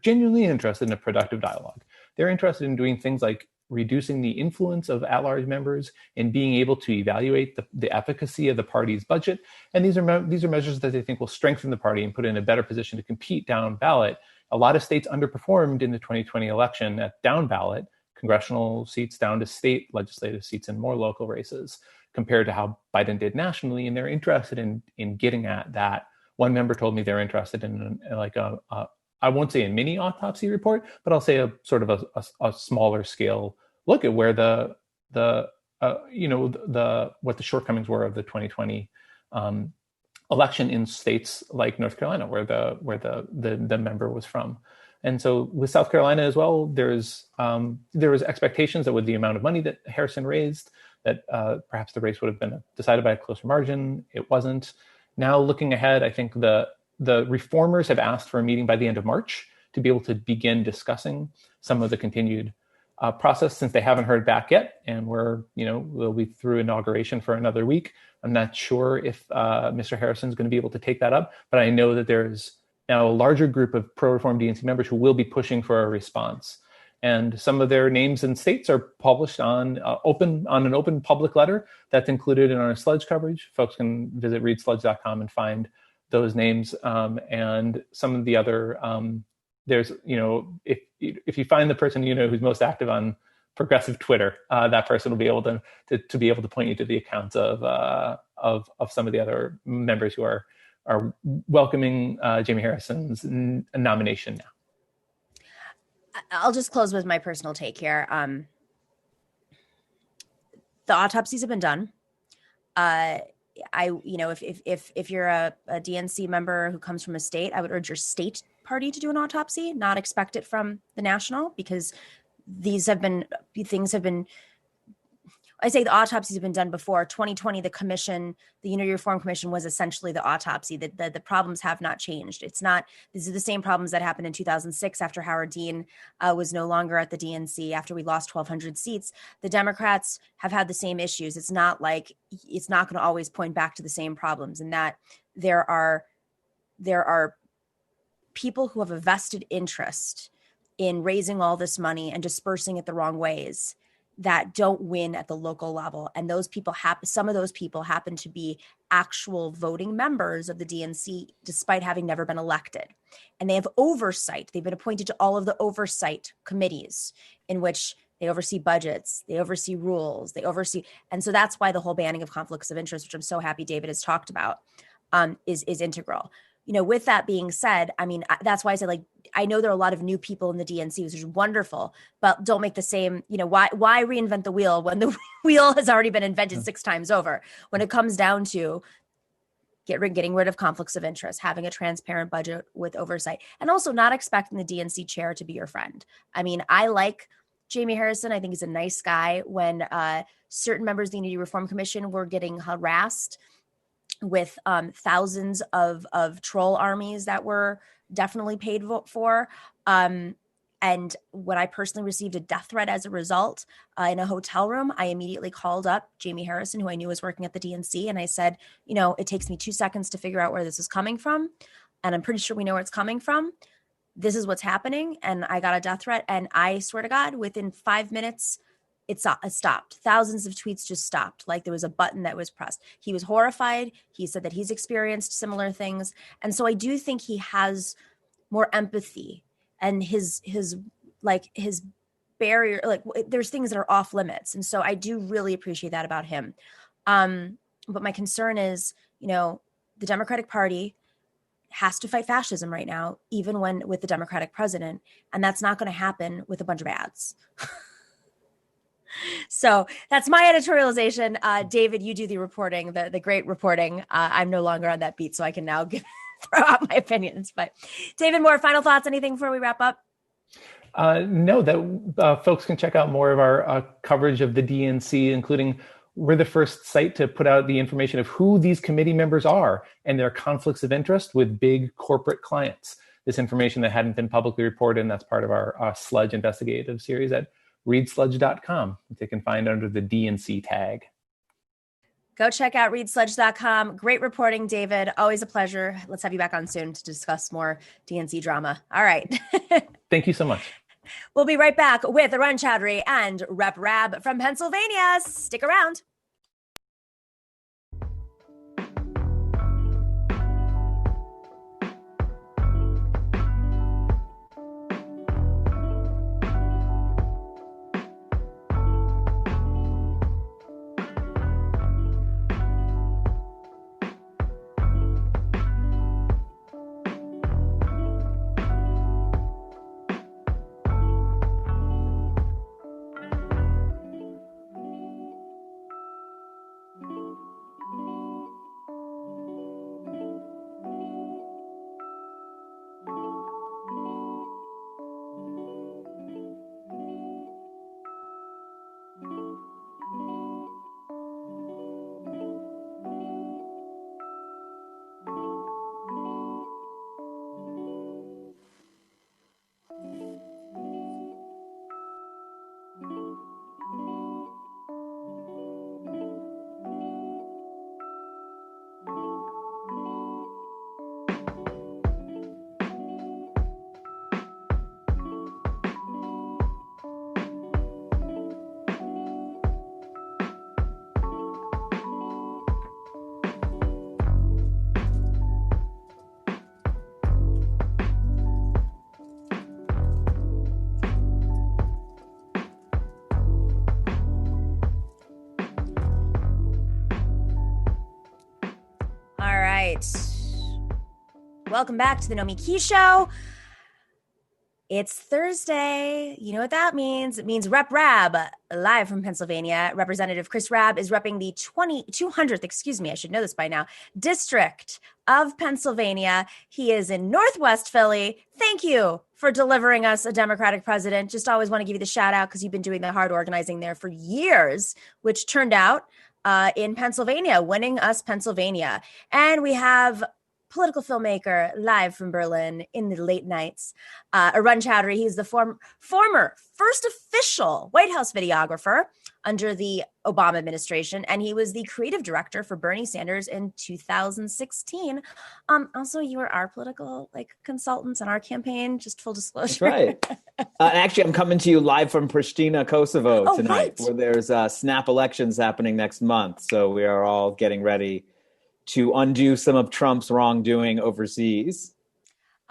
Speaker 2: genuinely interested in a productive dialogue. They're interested in doing things like reducing the influence of at-large members and being able to evaluate the efficacy of the party's budget. And these are measures that they think will strengthen the party and put it in a better position to compete down ballot. A lot of states underperformed in the 2020 election at down ballot, congressional seats down to state legislative seats and more local races compared to how Biden did nationally. And they're interested in getting at that. One member told me they're interested in I won't say a mini autopsy report, but I'll say a sort of a smaller scale look at where what the shortcomings were of the 2020 election in states like North Carolina, where the member was from. And so with South Carolina as well, there was expectations that with the amount of money that Harrison raised, that perhaps the race would have been decided by a closer margin. It wasn't. Now looking ahead, I think the reformers have asked for a meeting by the end of March to be able to begin discussing some of the continued process, since they haven't heard back yet. And we'll be through inauguration for another week. I'm not sure if Mr. Harrison is going to be able to take that up, but I know that there's now a larger group of pro-reform DNC members who will be pushing for a response. And some of their names and states are published on an open public letter that's included in our Sludge coverage. Folks can visit readsludge.com and find those names, and some of the other, there's, if you find the person who's most active on progressive Twitter, that person will be able to be able to point you to the accounts of some of the other members who are welcoming Jaime Harrison's nomination now.
Speaker 1: I'll just close with my personal take here. The autopsies have been done. If you're a DNC member who comes from a state, I would urge your state party to do an autopsy, not expect it from the national, because things have been, I say the autopsies have been done before. 2020, the Unity Reform Commission was essentially the autopsy. The problems have not changed. These are the same problems that happened in 2006 after Howard Dean was no longer at the DNC, after we lost 1,200 seats. The Democrats have had the same issues. It's not going to always point back to the same problems, and that there are people who have a vested interest in raising all this money and dispersing it the wrong ways that don't win at the local level. And some of those people happen to be actual voting members of the DNC, despite having never been elected. And they have oversight. They've been appointed to all of the oversight committees in which they oversee budgets, they oversee rules, and so that's why the whole banning of conflicts of interest, which I'm so happy David has talked about, is integral. With that being said, that's why I say, I know there are a lot of new people in the DNC, which is wonderful, but don't make the same, why reinvent the wheel when the wheel has already been invented 6 times over? When it comes down to getting rid of conflicts of interest, having a transparent budget with oversight, and also not expecting the DNC chair to be your friend. I like Jaime Harrison. I think he's a nice guy. When certain members of the Unity Reform Commission were getting harassed with thousands of troll armies that were definitely paid for, And when I personally received a death threat as a result in a hotel room, I immediately called up Jaime Harrison, who I knew was working at the DNC. And I said, it takes me 2 seconds to figure out where this is coming from. And I'm pretty sure we know where it's coming from. This is what's happening. And I got a death threat. And I swear to God, within 5 minutes, it stopped. Thousands of tweets just stopped. Like there was a button that was pressed. He was horrified. He said that he's experienced similar things. And so I do think he has more empathy, and his barrier, like there's things that are off limits. And so I do really appreciate that about him. But my concern is, the Democratic Party has to fight fascism right now, even with the Democratic president. And that's not going to happen with a bunch of ads. So that's my editorialization. David, you do the reporting, the great reporting. I'm no longer on that beat, so I can now throw out my opinions. But David Moore, final thoughts, anything before we wrap up?
Speaker 2: No, that folks can check out more of our coverage of the DNC, including we're the first site to put out the information of who these committee members are and their conflicts of interest with big corporate clients. This information that hadn't been publicly reported, and that's part of our Sludge investigative series at readsludge.com, which they can find under the DNC tag.
Speaker 1: Go check out readsludge.com. Great reporting, David. Always a pleasure. Let's have you back on soon to discuss more DNC drama. All right.
Speaker 2: Thank you so much.
Speaker 1: We'll be right back with Arun Chaudhary and Rep. Rabb from Pennsylvania. Stick around. Welcome back to the Nomiki Show. It's Thursday. You know what that means. It means Rep. Rabb, live from Pennsylvania. Representative Chris Rabb is repping the 200th, I should know this by now, District of Pennsylvania. He is in Northwest Philly. Thank you for delivering us a Democratic president. Just always want to give you the shout out because you've been doing the hard organizing there for years, which turned out in Pennsylvania, winning us Pennsylvania. And we have political filmmaker live from Berlin in the late nights, Arun Chaudhary. He's the former first official White House videographer under the Obama administration, and he was the creative director for Bernie Sanders in 2016. Also, you were our political consultants on our campaign, just full disclosure.
Speaker 3: That's right. Actually, I'm coming to you live from Pristina, Kosovo tonight, right, where there's snap elections happening next month. So we are all getting ready to undo some of Trump's wrongdoing overseas.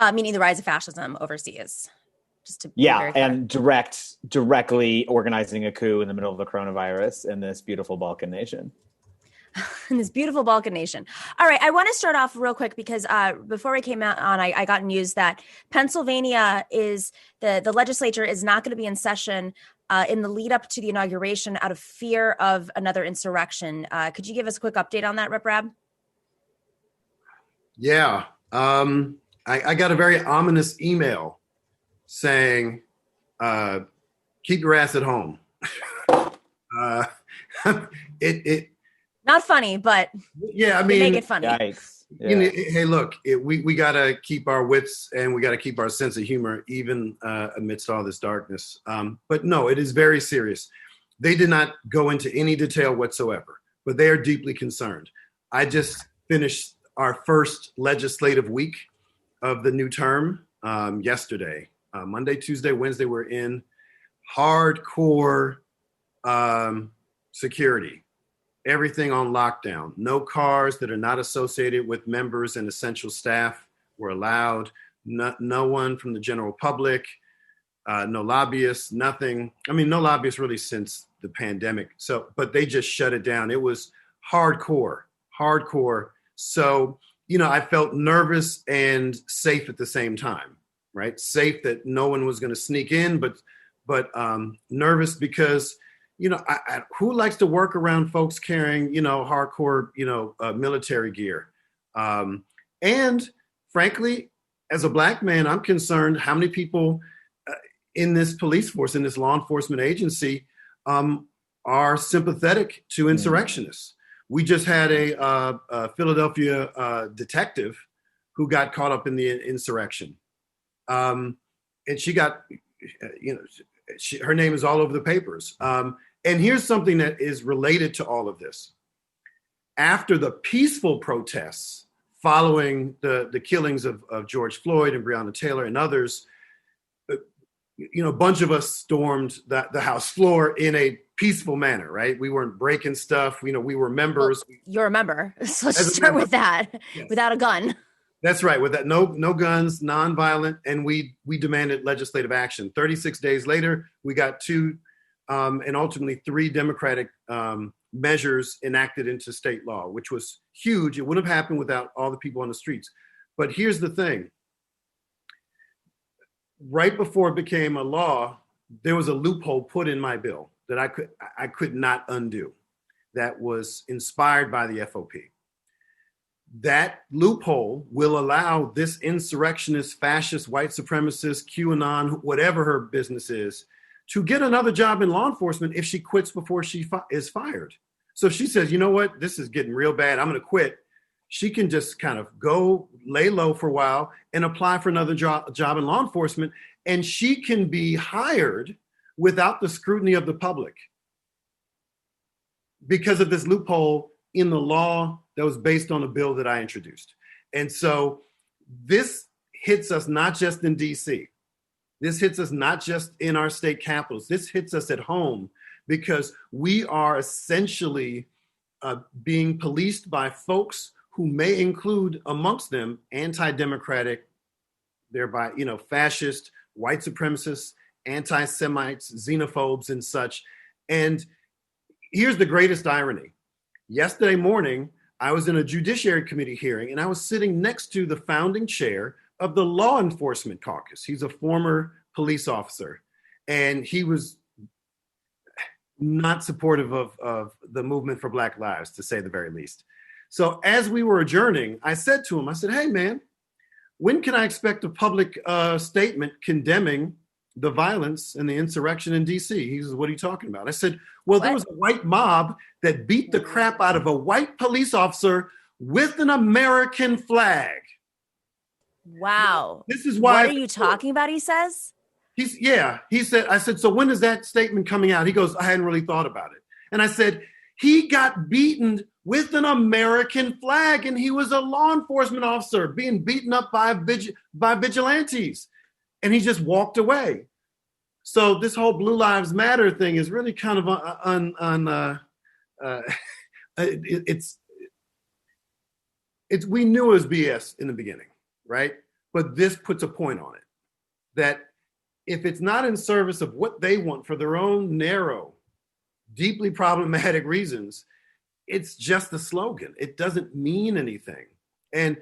Speaker 1: Meaning the rise of fascism overseas. Just to
Speaker 3: and directly organizing a coup in the middle of the coronavirus in this beautiful Balkan nation.
Speaker 1: In this beautiful Balkan nation. All right, I want to start off real quick because before we came out on, I got news that Pennsylvania is, the legislature is not going to be in session in the lead up to the inauguration out of fear of another insurrection. Could you give us a quick update on that, Rep. Rabb?
Speaker 4: Yeah, I got a very ominous email saying, keep your ass at home.
Speaker 1: Not funny, but
Speaker 4: yeah, I mean,
Speaker 1: make it funny.
Speaker 3: Yikes. Yeah.
Speaker 4: You know, hey, look, we got to keep our wits and we got to keep our sense of humor even amidst all this darkness. But no, it is very serious. They did not go into any detail whatsoever, but they are deeply concerned. I just finished our first legislative week of the new term yesterday. Monday, Tuesday, Wednesday, we're in hardcore security. Everything on lockdown. No cars that are not associated with members and essential staff were allowed. No one from the general public. No lobbyists. Nothing. I mean, no lobbyists really since the pandemic. So, but they just shut it down. It was hardcore. So, you know, I felt nervous and safe at the same time. Right? Safe that no one was going to sneak in, but nervous because, you know, who likes to work around folks carrying, you know, hardcore, you know, military gear? And frankly, as a Black man, I'm concerned how many people in this police force, in this law enforcement agency, are sympathetic to insurrectionists. We just had a Philadelphia detective who got caught up in the insurrection. And she got, you know, her name is all over the papers. And here's something that is related to all of this. After the peaceful protests following the killings of George Floyd and Breonna Taylor and others, you know, a bunch of us stormed the House floor in a peaceful manner, right? We weren't breaking stuff. You know, we were members.
Speaker 1: Well, you're a member. So let's just start with that. Yes. Without a gun.
Speaker 4: That's right. With that, no guns, nonviolent, and we demanded legislative action. 36 days later, we got 2 and ultimately 3 Democratic measures enacted into state law, which was huge. It wouldn't have happened without all the people on the streets. But here's the thing. Right before it became a law, there was a loophole put in my bill that I could not undo. That was inspired by the FOP. That loophole will allow this insurrectionist, fascist, white supremacist, QAnon, whatever her business is, to get another job in law enforcement if she quits before she is fired. So if she says, you know what, this is getting real bad, I'm going to quit. She can just kind of go lay low for a while and apply for another job in law enforcement. And she can be hired without the scrutiny of the public because of this loophole in the law that was based on a bill that I introduced. And so this hits us not just in DC. This hits us not just in our state capitals. This hits us at home because we are essentially being policed by folks who may include amongst them anti-democratic, thereby, you know, fascist, white supremacists, anti-Semites, xenophobes, and such. And here's the greatest irony. Yesterday morning, I was in a Judiciary Committee hearing, and I was sitting next to the founding chair of the Law Enforcement Caucus. He's a former police officer, and he was not supportive of the movement for Black lives, to say the very least. So as we were adjourning, I said to him, I said, hey, man, when can I expect a public statement condemning the violence and the insurrection in DC? He says, what are you talking about? I said, well, there was a white mob that beat the crap out of a white police officer with an American flag.
Speaker 1: Wow.
Speaker 4: This is why.
Speaker 1: What are you talking about, he says?
Speaker 4: He said, I said, so when is that statement coming out? He goes, I hadn't really thought about it. And I said, he got beaten with an American flag, and he was a law enforcement officer being beaten up by vigilantes. And he just walked away. So this whole Blue Lives Matter thing is really kind of we knew it was BS in the beginning, right? But this puts a point on it that if it's not in service of what they want for their own narrow, deeply problematic reasons, it's just a slogan. It doesn't mean anything. And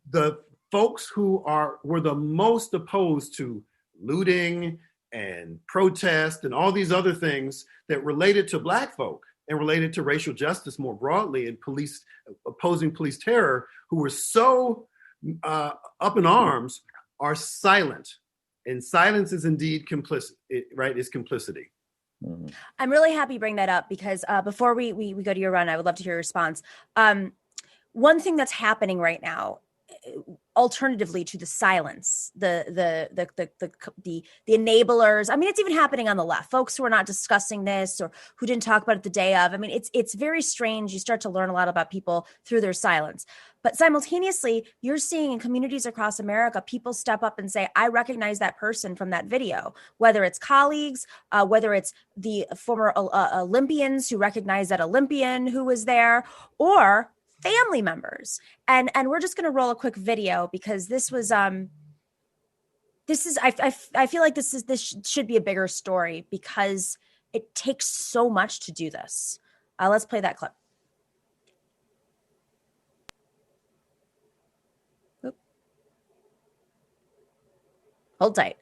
Speaker 4: the folks who were the most opposed to looting and protest and all these other things that related to Black folk and related to racial justice more broadly and opposing police terror, who were so up in arms, are silent. And silence is indeed complicit, right? Is complicity.
Speaker 3: Mm-hmm.
Speaker 1: I'm really happy you bring that up because before we go to your run, I would love to hear your response. one thing that's happening right now, alternatively to the silence, the enablers. I mean, it's even happening on the left. Folks who are not discussing this or who didn't talk about it the day of. I mean, it's very strange. You start to learn a lot about people through their silence. But simultaneously, you're seeing in communities across America, people step up and say, I recognize that person from that video, whether it's colleagues, whether it's the former Olympians who recognize that Olympian who was there, or family members. And we're just going to roll a quick video because this was I feel like this should be a bigger story because it takes so much to do this. Let's play that clip. Oop. Hold tight.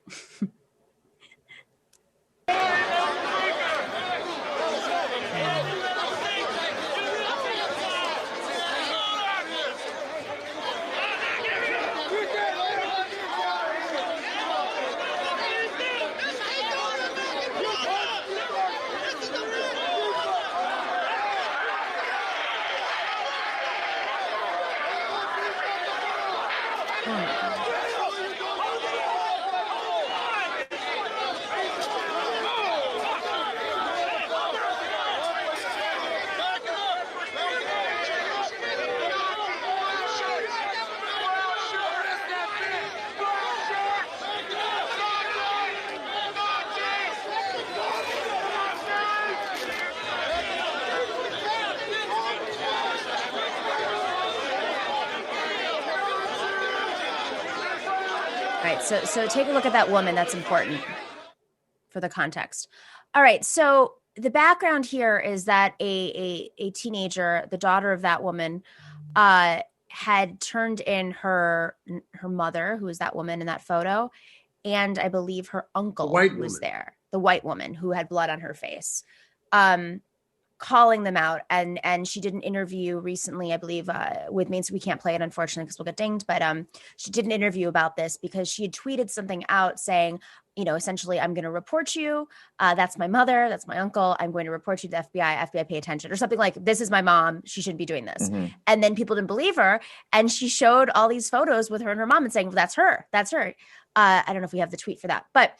Speaker 1: Right, so take a look at that woman. That's important for the context. All right, so the background here is that a teenager, the daughter of that woman, had turned in her mother, who was that woman in that photo, and I believe her uncle who was there, the white woman who had blood on her face, calling them out. And she did an interview recently, I believe, with me. So we can't play it, unfortunately, because we'll get dinged. But she did an interview about this because she had tweeted something out saying, essentially, I'm going to report you. That's my mother. That's my uncle. I'm going to report you to the FBI. FBI, pay attention, or something like, this is my mom. She shouldn't be doing this. Mm-hmm. And then people didn't believe her. And she showed all these photos with her and her mom and saying, well, that's her. That's her. I don't know if we have the tweet for that. But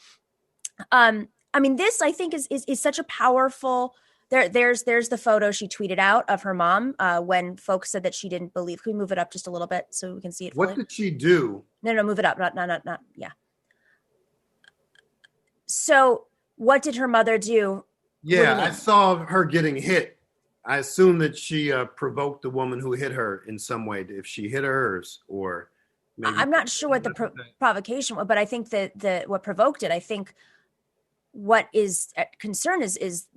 Speaker 1: I mean, this, I think, is such a powerful... There's the photo she tweeted out of her mom when folks said that she didn't believe. Can we move it up just a little bit so we can see it fully?
Speaker 4: What did she do?
Speaker 1: No, move it up. Not. Yeah. So what did her mother do?
Speaker 4: Yeah, I saw her getting hit. I assume that she provoked the woman who hit her in some way. If she hit hers, or maybe
Speaker 1: I'm not sure what the provocation was, but I think that what provoked it. I think what is concern is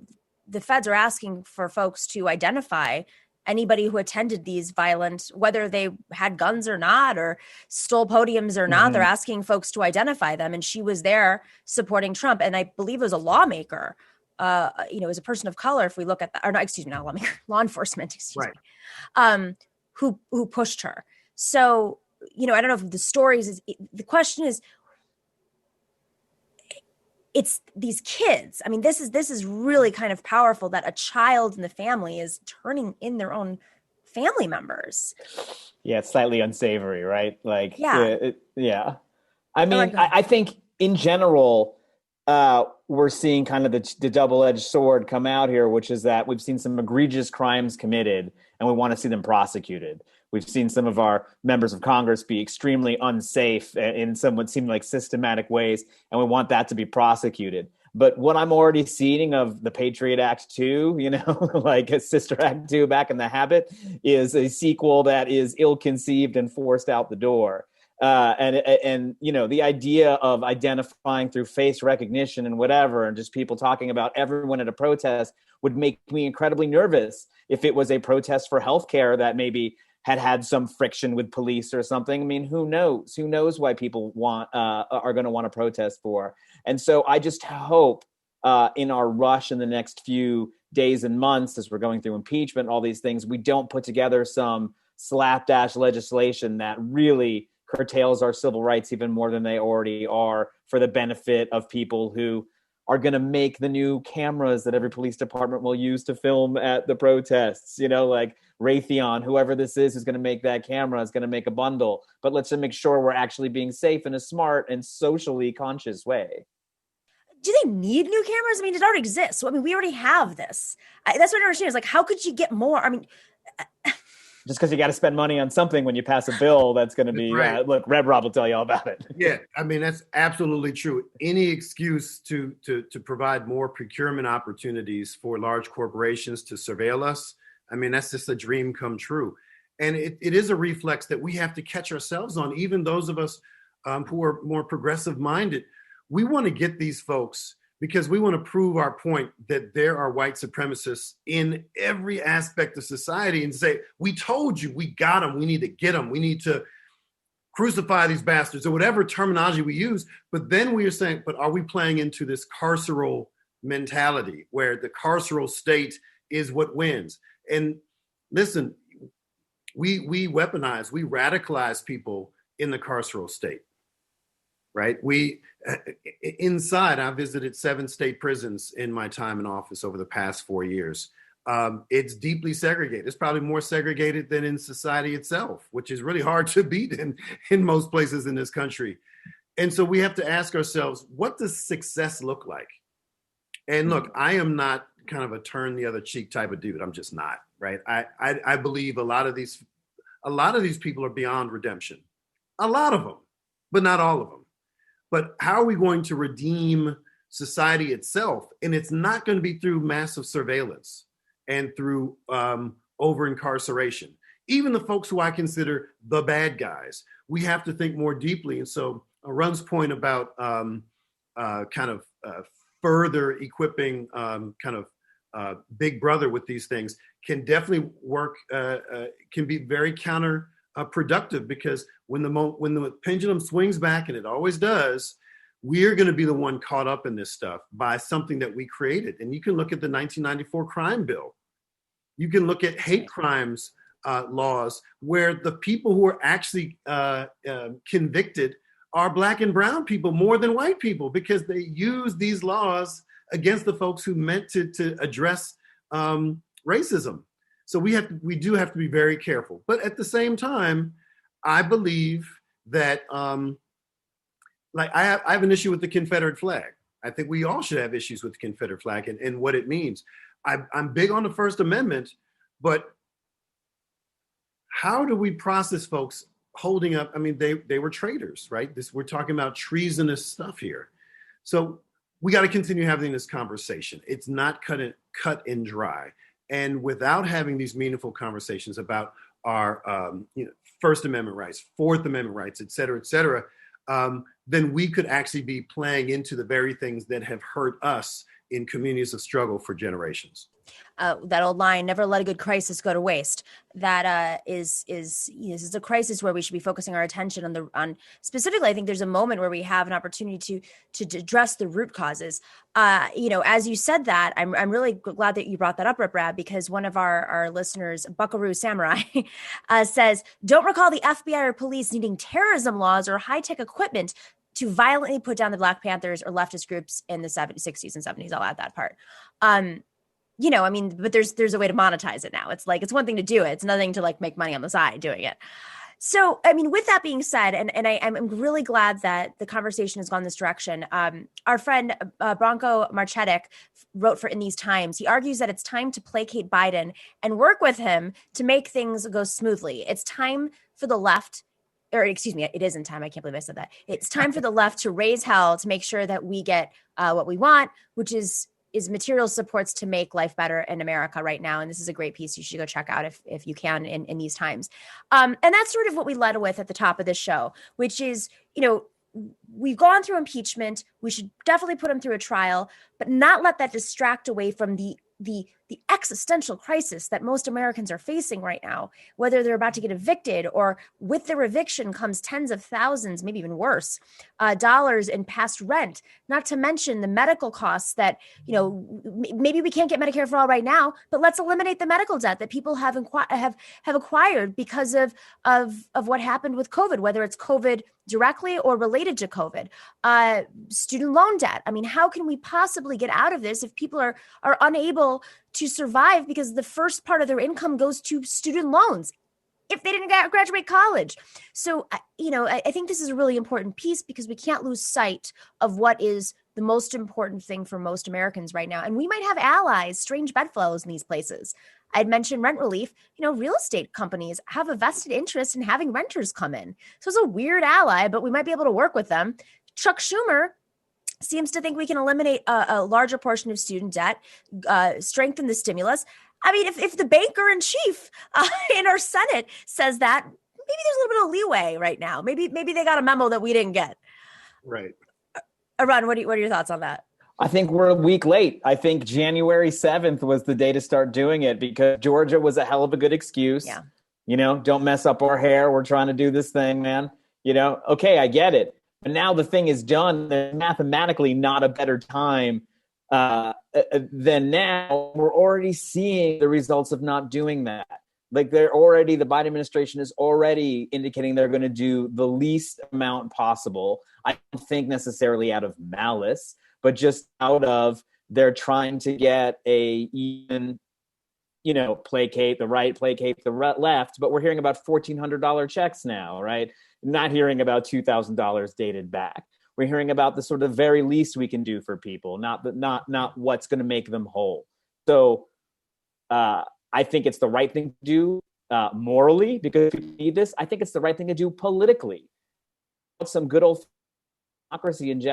Speaker 1: the feds are asking for folks to identify anybody who attended these violent, whether they had guns or not, or stole podiums or not. Mm-hmm. They're asking folks to identify them. And she was there supporting Trump. And I believe it was a lawmaker, as a person of color, if we look at that, or no, excuse me, not lawmaker, law enforcement, me, who pushed her. So, I don't know if the stories the question is, it's these kids. I mean, this is really kind of powerful that a child in the family is turning in their own family members.
Speaker 3: Yeah, it's slightly unsavory, right? Like,
Speaker 1: yeah.
Speaker 3: I mean, I think in general, we're seeing kind of the double-edged sword come out here, which is that we've seen some egregious crimes committed and we want to see them prosecuted. We've seen some of our members of Congress be extremely unsafe in some what seem like systematic ways, and we want that to be prosecuted. But what I'm already seeing of the Patriot Act 2, like a Sister Act 2 back in the habit, is a sequel that is ill-conceived and forced out the door. And the idea of identifying through face recognition and whatever, and just people talking about everyone at a protest would make me incredibly nervous if it was a protest for healthcare that maybe had some friction with police or something. I mean, who knows? Who knows why people are going to want to protest for? And so I just hope in our rush in the next few days and months, as we're going through impeachment and all these things, we don't put together some slapdash legislation that really curtails our civil rights even more than they already are for the benefit of people who are going to make the new cameras that every police department will use to film at the protests. You know, like Raytheon, whoever this is who's going to make that camera is going to make a bundle. But let's just make sure we're actually being safe in a smart and socially conscious way.
Speaker 1: Do they need new cameras? I mean, it already exists. So, I mean, we already have this. That's what I understand is like, how could you get more? I mean,
Speaker 3: just because you got to spend money on something when you pass a bill that's going to be,
Speaker 4: right.
Speaker 3: Look, Robb will tell you all about it.
Speaker 4: Yeah, I mean, that's absolutely true. Any excuse to provide more procurement opportunities for large corporations to surveil us, I mean, that's just a dream come true. And it is a reflex that we have to catch ourselves on, even those of us who are more progressive minded. We want to get these folks because we want to prove our point that there are white supremacists in every aspect of society and say, we told you, we got them, we need to get them, we need to crucify these bastards, or whatever terminology we use. But then we are saying, but are we playing into this carceral mentality where the carceral state is what wins? And listen, we weaponize, we radicalize people in the carceral state. Right? We inside, I visited 7 state prisons in my time in office over the past 4 years. It's deeply segregated. It's probably more segregated than in society itself, which is really hard to beat in most places in this country. And so we have to ask ourselves, what does success look like? And look, I am not kind of a turn the other cheek type of dude. I'm just not, right? I believe a lot of these people are beyond redemption. A lot of them, but not all of them. But how are we going to redeem society itself? And it's not going to be through massive surveillance and through over-incarceration. Even the folks who I consider the bad guys, we have to think more deeply. And so Arun's point about further equipping Big Brother with these things can definitely work, can be very counterproductive, because when the pendulum swings back, and it always does, we're going to be the one caught up in this stuff by something that we created. And you can look at the 1994 crime bill. You can look at hate crimes laws, where the people who are actually convicted are Black and brown people more than white people, because they use these laws against the folks who meant to address racism. So we do have to be very careful. But at the same time, I believe that I have an issue with the Confederate flag. I think we all should have issues with the Confederate flag and what it means. I'm big on the First Amendment, but how do we process folks holding up? I mean, they were traitors, right? We're talking about treasonous stuff here. So we got to continue having this conversation. It's not cut and dry. And without having these meaningful conversations about our First Amendment rights, Fourth Amendment rights, et cetera, then we could actually be playing into the very things that have hurt us in communities of struggle for generations.
Speaker 1: That old line, never let a good crisis go to waste. That is a crisis where we should be focusing our attention on specifically. I think there's a moment where we have an opportunity to address the root causes. As you said that, I'm really glad that you brought that up, Rabb, because one of our listeners, Buckaroo Samurai, says, don't recall the FBI or police needing terrorism laws or high-tech equipment to violently put down the Black Panthers or leftist groups in the 60s and 70s. I'll add that part. But there's a way to monetize it now. It's like, it's one thing to do it. It's another thing to make money on the side doing it. So, I mean, with that being said, and I'm really glad that the conversation has gone this direction. Our friend Branko Marcetic wrote for In These Times. He argues that it's time to placate Biden and work with him to make things go smoothly. It's time for the left, or excuse me, it isn't time. I can't believe I said that. It's time for the left to raise hell to make sure that we get what we want, which is material supports to make life better in America right now. And this is a great piece you should go check out if you can in these times. And that's sort of what we led with at the top of this show, which is, we've gone through impeachment. We should definitely put him through a trial, but not let that distract away from the existential crisis that most Americans are facing right now, whether they're about to get evicted or with their eviction comes tens of thousands, maybe even worse, dollars in past rent, not to mention the medical costs that, maybe we can't get Medicare for all right now, but let's eliminate the medical debt that people have acquired because of what happened with COVID, whether it's COVID directly or related to COVID. Student loan debt. I mean, how can we possibly get out of this if people are unable to survive because the first part of their income goes to student loans if they didn't graduate college? So, I think this is a really important piece because we can't lose sight of what is the most important thing for most Americans right now. And we might have allies, strange bedfellows in these places. I'd mentioned rent relief. Real estate companies have a vested interest in having renters come in. So it's a weird ally, but we might be able to work with them. Chuck Schumer seems to think we can eliminate a larger portion of student debt, strengthen the stimulus. I mean, if the banker in chief in our Senate says that, maybe there's a little bit of leeway right now. Maybe they got a memo that we didn't get.
Speaker 4: Right.
Speaker 1: Arun, what are your thoughts on that?
Speaker 3: I think we're a week late. I think January 7th was the day to start doing it because Georgia was a hell of a good excuse.
Speaker 1: Yeah.
Speaker 3: Don't mess up our hair. We're trying to do this thing, man. Okay, I get it. But now the thing is done. There's mathematically not a better time than now. We're already seeing the results of not doing that. Like the Biden administration is already indicating they're going to do the least amount possible. I don't think necessarily out of malice, but just out of they're trying to get placate the right, placate the left. But we're hearing about $1,400 checks now, right? Not hearing about $2,000 dated back. We're hearing about the sort of very least we can do for people, not what's going to make them whole. So I think it's the right thing to do morally because we need this. I think it's the right thing to do politically. Some good old democracy and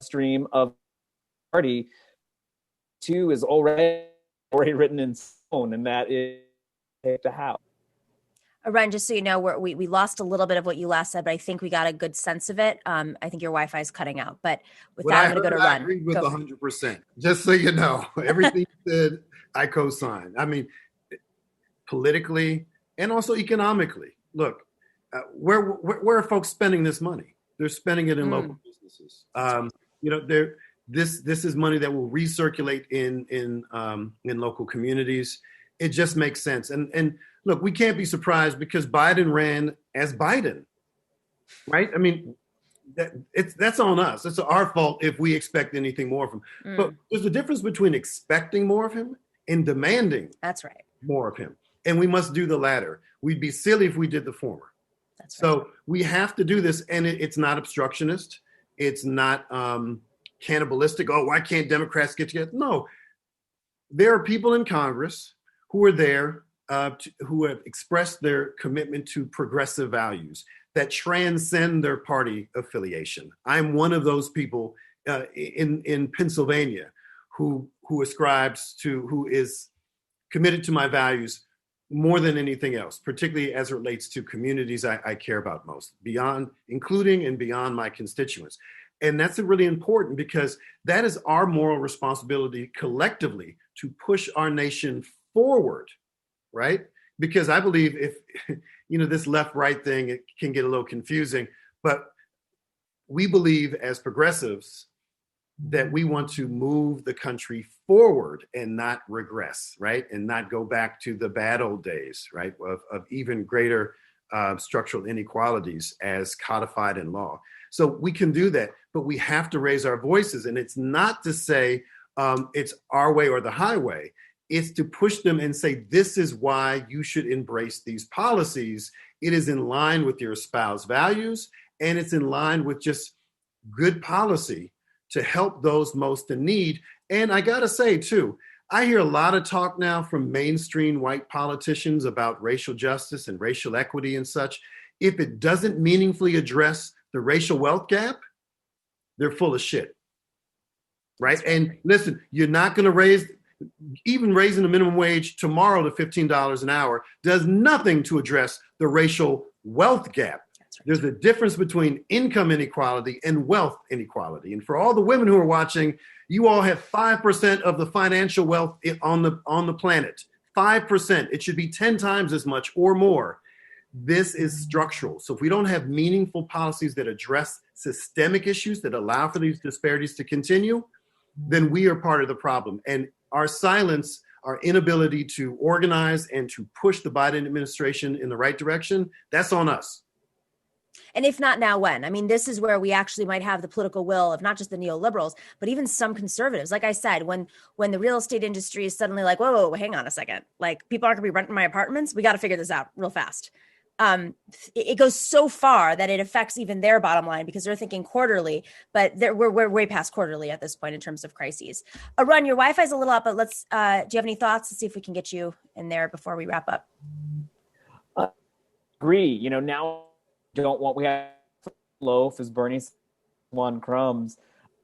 Speaker 3: stream of party two is already written in stone, and that is the House.
Speaker 1: Arun, just so you know, we lost a little bit of what you last said, but I think we got a good sense of it. I think your Wi-Fi is cutting out, but with that, I'm going to go to Run.
Speaker 4: I agree with 100%. Just so you know, everything you said, I co-sign. I mean, politically and also economically. Look, where are folks spending this money? They're spending it in local businesses. This is money that will recirculate in local communities. It just makes sense. And look, we can't be surprised because Biden ran as Biden, right? I mean, that's on us. It's our fault if we expect anything more from him. But there's a difference between expecting more of him and demanding more of him. And we must do the latter. We'd be silly if we did the former. So we have to do this, and it's not obstructionist. It's not cannibalistic. Oh, why can't Democrats get together? No, there are people in Congress who are there who have expressed their commitment to progressive values that transcend their party affiliation. I'm one of those people in Pennsylvania who is committed to my values more than anything else, particularly as it relates to communities I care about most, including and beyond my constituents. And that's really important because that is our moral responsibility collectively to push our nation forward, right? Because I believe if, this left-right thing, it can get a little confusing, but we believe as progressives that we want to move the country forward and not regress, right? And not go back to the bad old days, right? Of even greater structural inequalities as codified in law. So we can do that, but we have to raise our voices. And it's not to say it's our way or the highway. It's to push them and say, this is why you should embrace these policies. It is in line with your espoused values, and it's in line with just good policy to help those most in need. And I gotta say too, I hear a lot of talk now from mainstream white politicians about racial justice and racial equity and such. If it doesn't meaningfully address the racial wealth gap, they're full of shit, right? And listen, you're not gonna even raising the minimum wage tomorrow to $15 an hour does nothing to address the racial wealth gap. There's a difference between income inequality and wealth inequality. And for all the women who are watching, you all have 5% of the financial wealth on the planet. 5%. It should be 10 times as much or more. This is structural. So if we don't have meaningful policies that address systemic issues that allow for these disparities to continue, then we are part of the problem. And our silence, our inability to organize and to push the Biden administration in the right direction, that's on us.
Speaker 1: And if not now, when? I mean, this is where we actually might have the political will of not just the neoliberals, but even some conservatives. Like I said, when the real estate industry is suddenly like, whoa, hang on a second. Like, people aren't going to be renting my apartments. We got to figure this out real fast. It goes so far that it affects even their bottom line because they're thinking quarterly, but we're way past quarterly at this point in terms of crises. Arun, your Wi-Fi is a little up, but do you have any thoughts? Let's see if we can get you in there before we wrap up.
Speaker 3: Agree. Now we have loaf, as Bernie said, one crumbs.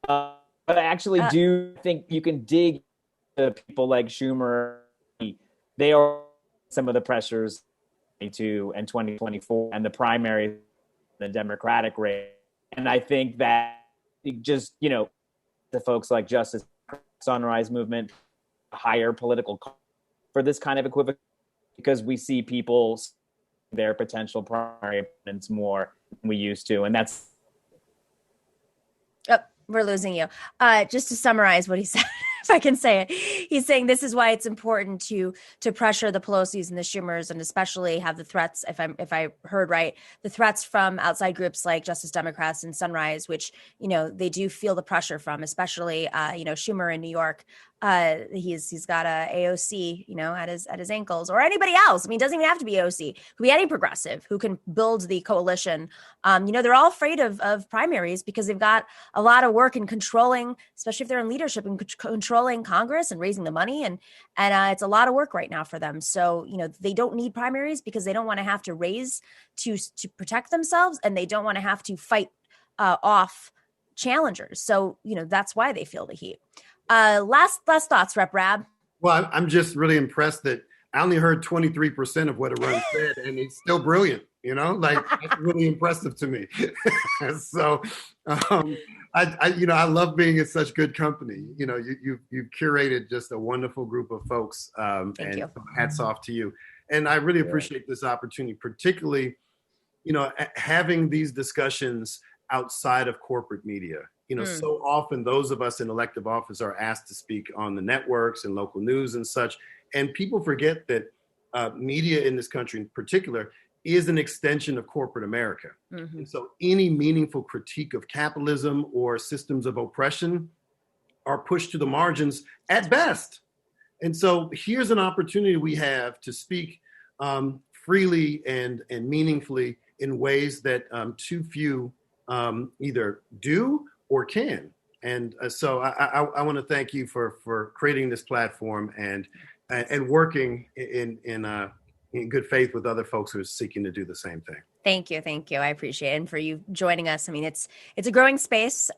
Speaker 3: But I actually do think you can dig to people like Schumer. They are some of the pressures 2022 and 2024 and the primary, the Democratic race. And I think that just, the folks like Justice Sunrise Movement, higher political cost for this kind of equivocation, because we see people their potential primary opponents more than we used to. And that's...
Speaker 1: Oh, we're losing you. Just to summarize what he said, if I can say it, he's saying this is why it's important to pressure the Pelosi's and the Schumers, and especially have the threats, if I heard right, the threats from outside groups like Justice Democrats and Sunrise, which, they do feel the pressure from, especially, Schumer in New York. He's got a AOC, at his ankles, or anybody else. I mean, it doesn't even have to be AOC. It could be any progressive who can build the coalition. They're all afraid of primaries because they've got a lot of work in controlling, especially if they're in leadership, and controlling Congress and raising the money. And it's a lot of work right now for them. So, they don't need primaries because they don't want to have to raise to protect themselves, and they don't want to have to fight off challengers. So, that's why they feel the heat. Last thoughts, Rep. Rabb.
Speaker 4: Well, I'm just really impressed that I only heard 23% of what Arun said, and he's still brilliant. That's really impressive to me. So, I love being in such good company. You've curated just a wonderful group of folks,
Speaker 1: Thank you.
Speaker 4: Hats off to you. And I really appreciate this opportunity, particularly, having these discussions outside of corporate media. So often those of us in elective office are asked to speak on the networks and local news and such. And people forget that media in this country in particular is an extension of corporate America. Mm-hmm. And so any meaningful critique of capitalism or systems of oppression are pushed to the margins at best. And so here's an opportunity we have to speak freely and meaningfully in ways that too few either do or can. And so I want to thank you for creating this platform and working in good faith with other folks who are seeking to do the same thing.
Speaker 1: Thank you. I appreciate it. And for you joining us. I mean, it's a growing space.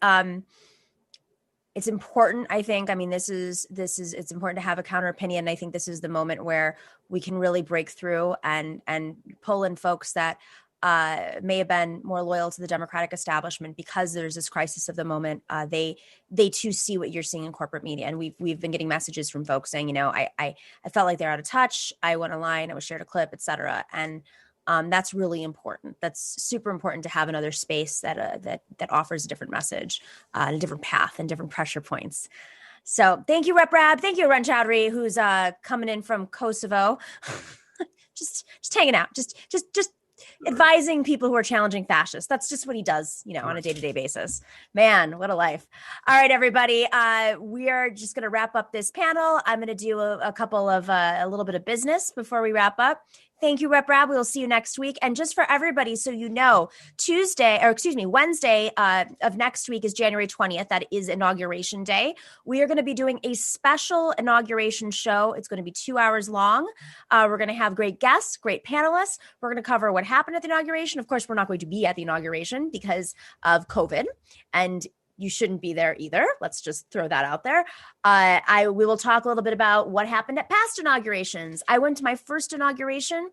Speaker 1: It's important, I think. I mean, it's important to have a counter opinion. I think this is the moment where we can really break through and pull in folks that may have been more loyal to the Democratic establishment because there's this crisis of the moment. They too see what you're seeing in corporate media, and we've been getting messages from folks saying, I felt like they're out of touch. I went online, I was shared a clip, etc. And that's really important. That's super important to have another space that offers a different message, and a different path, and different pressure points. So thank you, Rep. Rabb. Thank you, Arun Chaudhary, who's coming in from Kosovo, just hanging out, just advising people who are challenging fascists. That's just what he does, on a day-to-day basis. Man, what a life. All right, everybody. We are just going to wrap up this panel. I'm going to do a couple of a little bit of business before we wrap up. Thank you, Rep. Rabb. We'll see you next week. And just for everybody, so Wednesday of next week is January 20th. That is Inauguration Day. We are going to be doing a special inauguration show. It's going to be 2 hours long. We're going to have great guests, great panelists. We're going to cover what happened at the inauguration. Of course, we're not going to be at the inauguration because of COVID, and you shouldn't be there either. Let's just throw that out there. We will talk a little bit about what happened at past inaugurations. I went to my first inauguration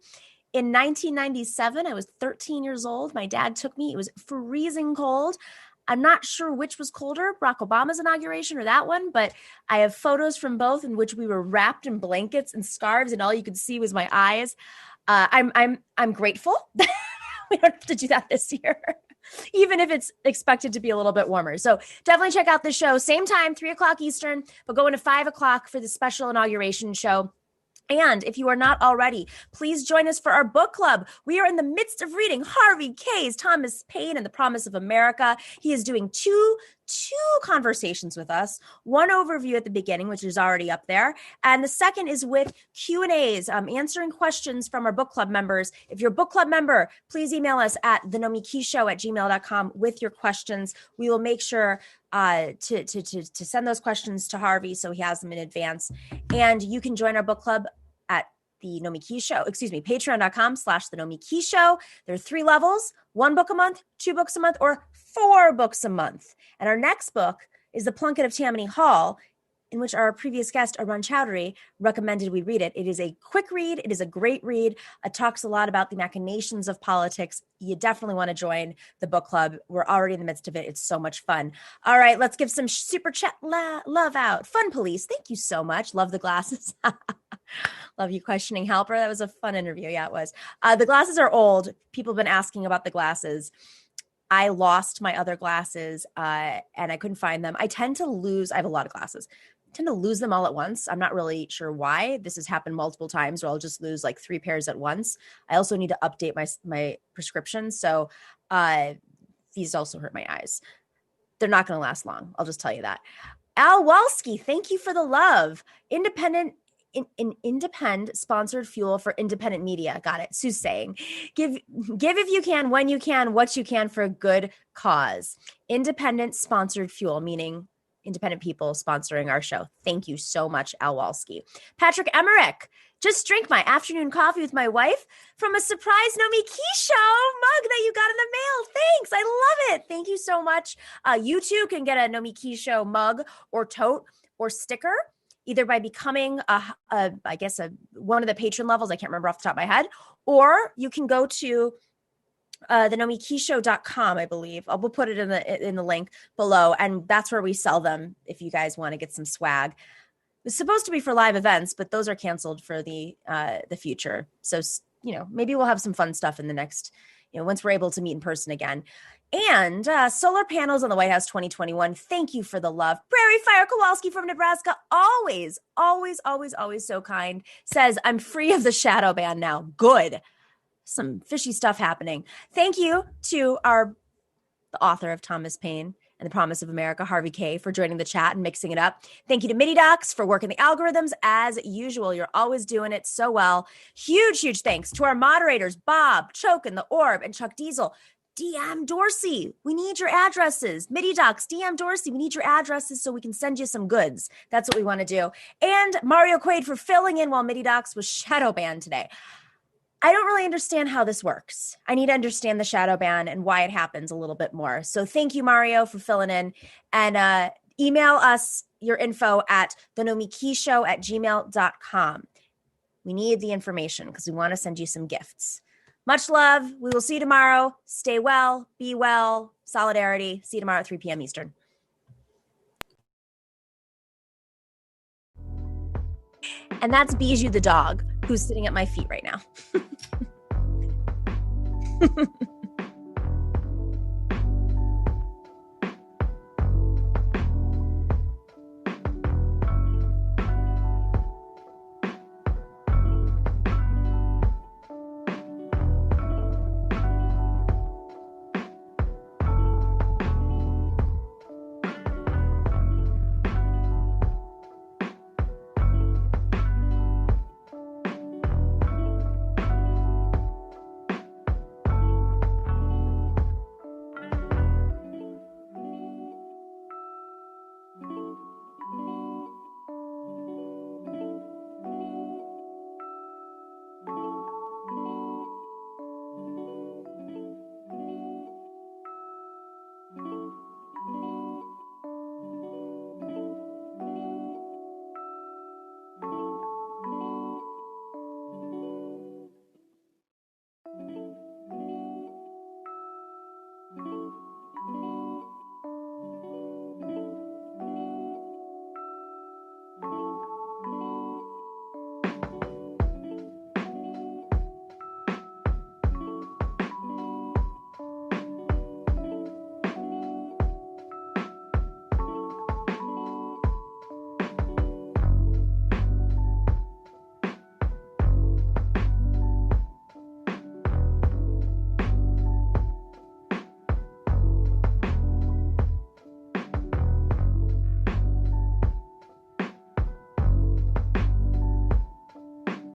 Speaker 1: in 1997. I was 13 years old. My dad took me. It was freezing cold. I'm not sure which was colder, Barack Obama's inauguration or that one, but I have photos from both in which we were wrapped in blankets and scarves, and all you could see was my eyes. I'm grateful that we don't have to do that this year, even if it's expected to be a little bit warmer. So definitely check out the show. Same time, 3:00 Eastern, but go into 5:00 for the special inauguration show. And if you are not already, please join us for our book club. We are in the midst of reading Harvey K's Thomas Paine and the Promise of America. He is doing two conversations with us. One overview at the beginning, which is already up there. And the second is with Q&As, answering questions from our book club members. If you're a book club member, please email us at thenomikishow@gmail.com with your questions. We will make sure to send those questions to Harvey so he has them in advance. And you can join our book club at the Nomiki Show, patreon.com/the Nomiki Show. There are 3 levels: 1 book a month, 2 books a month, or 4 books a month. And our next book is The Plunket of Tammany Hall, in which our previous guest, Arun Chaudhary, recommended we read it. It is a quick read. It is a great read. It talks a lot about the machinations of politics. You definitely want to join the book club. We're already in the midst of it. It's so much fun. All right, let's give some super chat love out. Fun Police, thank you so much. Love the glasses. Love you, questioning helper. That was a fun interview. Yeah, it was. The glasses are old. People have been asking about the glasses. I lost my other glasses and I couldn't find them. I tend to lose. I have a lot of glasses. Tend to lose them all at once. I'm not really sure why. This has happened multiple times where I'll just lose like 3 pairs at once. I also need to update my prescription. So these also hurt my eyes. They're not going to last long. I'll just tell you that. Al Walski, thank you for the love. Independent sponsored fuel for independent media. Got it. Sue's saying, give if you can, when you can, what you can for a good cause. Independent sponsored fuel, meaning independent people sponsoring our show. Thank you so much, Al Walski. Patrick Emmerich, just drink my afternoon coffee with my wife from a surprise Nomiki Show mug that you got in the mail. Thanks. I love it. Thank you so much. You too can get a Nomiki Show mug or tote or sticker, either by becoming one of the patron levels. I can't remember off the top of my head, or you can go to thenomikishow.com, I believe. We'll put it in the link below, and that's where we sell them if you guys want to get some swag. It's supposed to be for live events, but those are canceled for the future. So, maybe we'll have some fun stuff in the next, once we're able to meet in person again. And solar panels on the White House 2021. Thank you for the love. Prairie Fire Kowalski from Nebraska, always, always, always, always so kind, says, I'm free of the shadow ban now. Good. Some fishy stuff happening. Thank you to the author of Thomas Paine and the Promise of America, Harvey K., for joining the chat and mixing it up. Thank you to MIDI-Docs for working the algorithms as usual. You're always doing it so well. Huge, huge thanks to our moderators, Bob, Chokin, The Orb, and Chuck Diesel. DM Dorsey, we need your addresses. MIDI-Docs, DM Dorsey, we need your addresses so we can send you some goods. That's what we want to do. And Mario Quaid for filling in while MIDI-Docs was shadow banned today. I don't really understand how this works. I need to understand the shadow ban and why it happens a little bit more. So thank you, Mario, for filling in. And email us your info at thenomikishow@gmail.com. We need the information because we want to send you some gifts. Much love. We will see you tomorrow. Stay well. Be well. Solidarity. See you tomorrow at 3 p.m. Eastern. And that's Bijou the dog, who's sitting at my feet right now.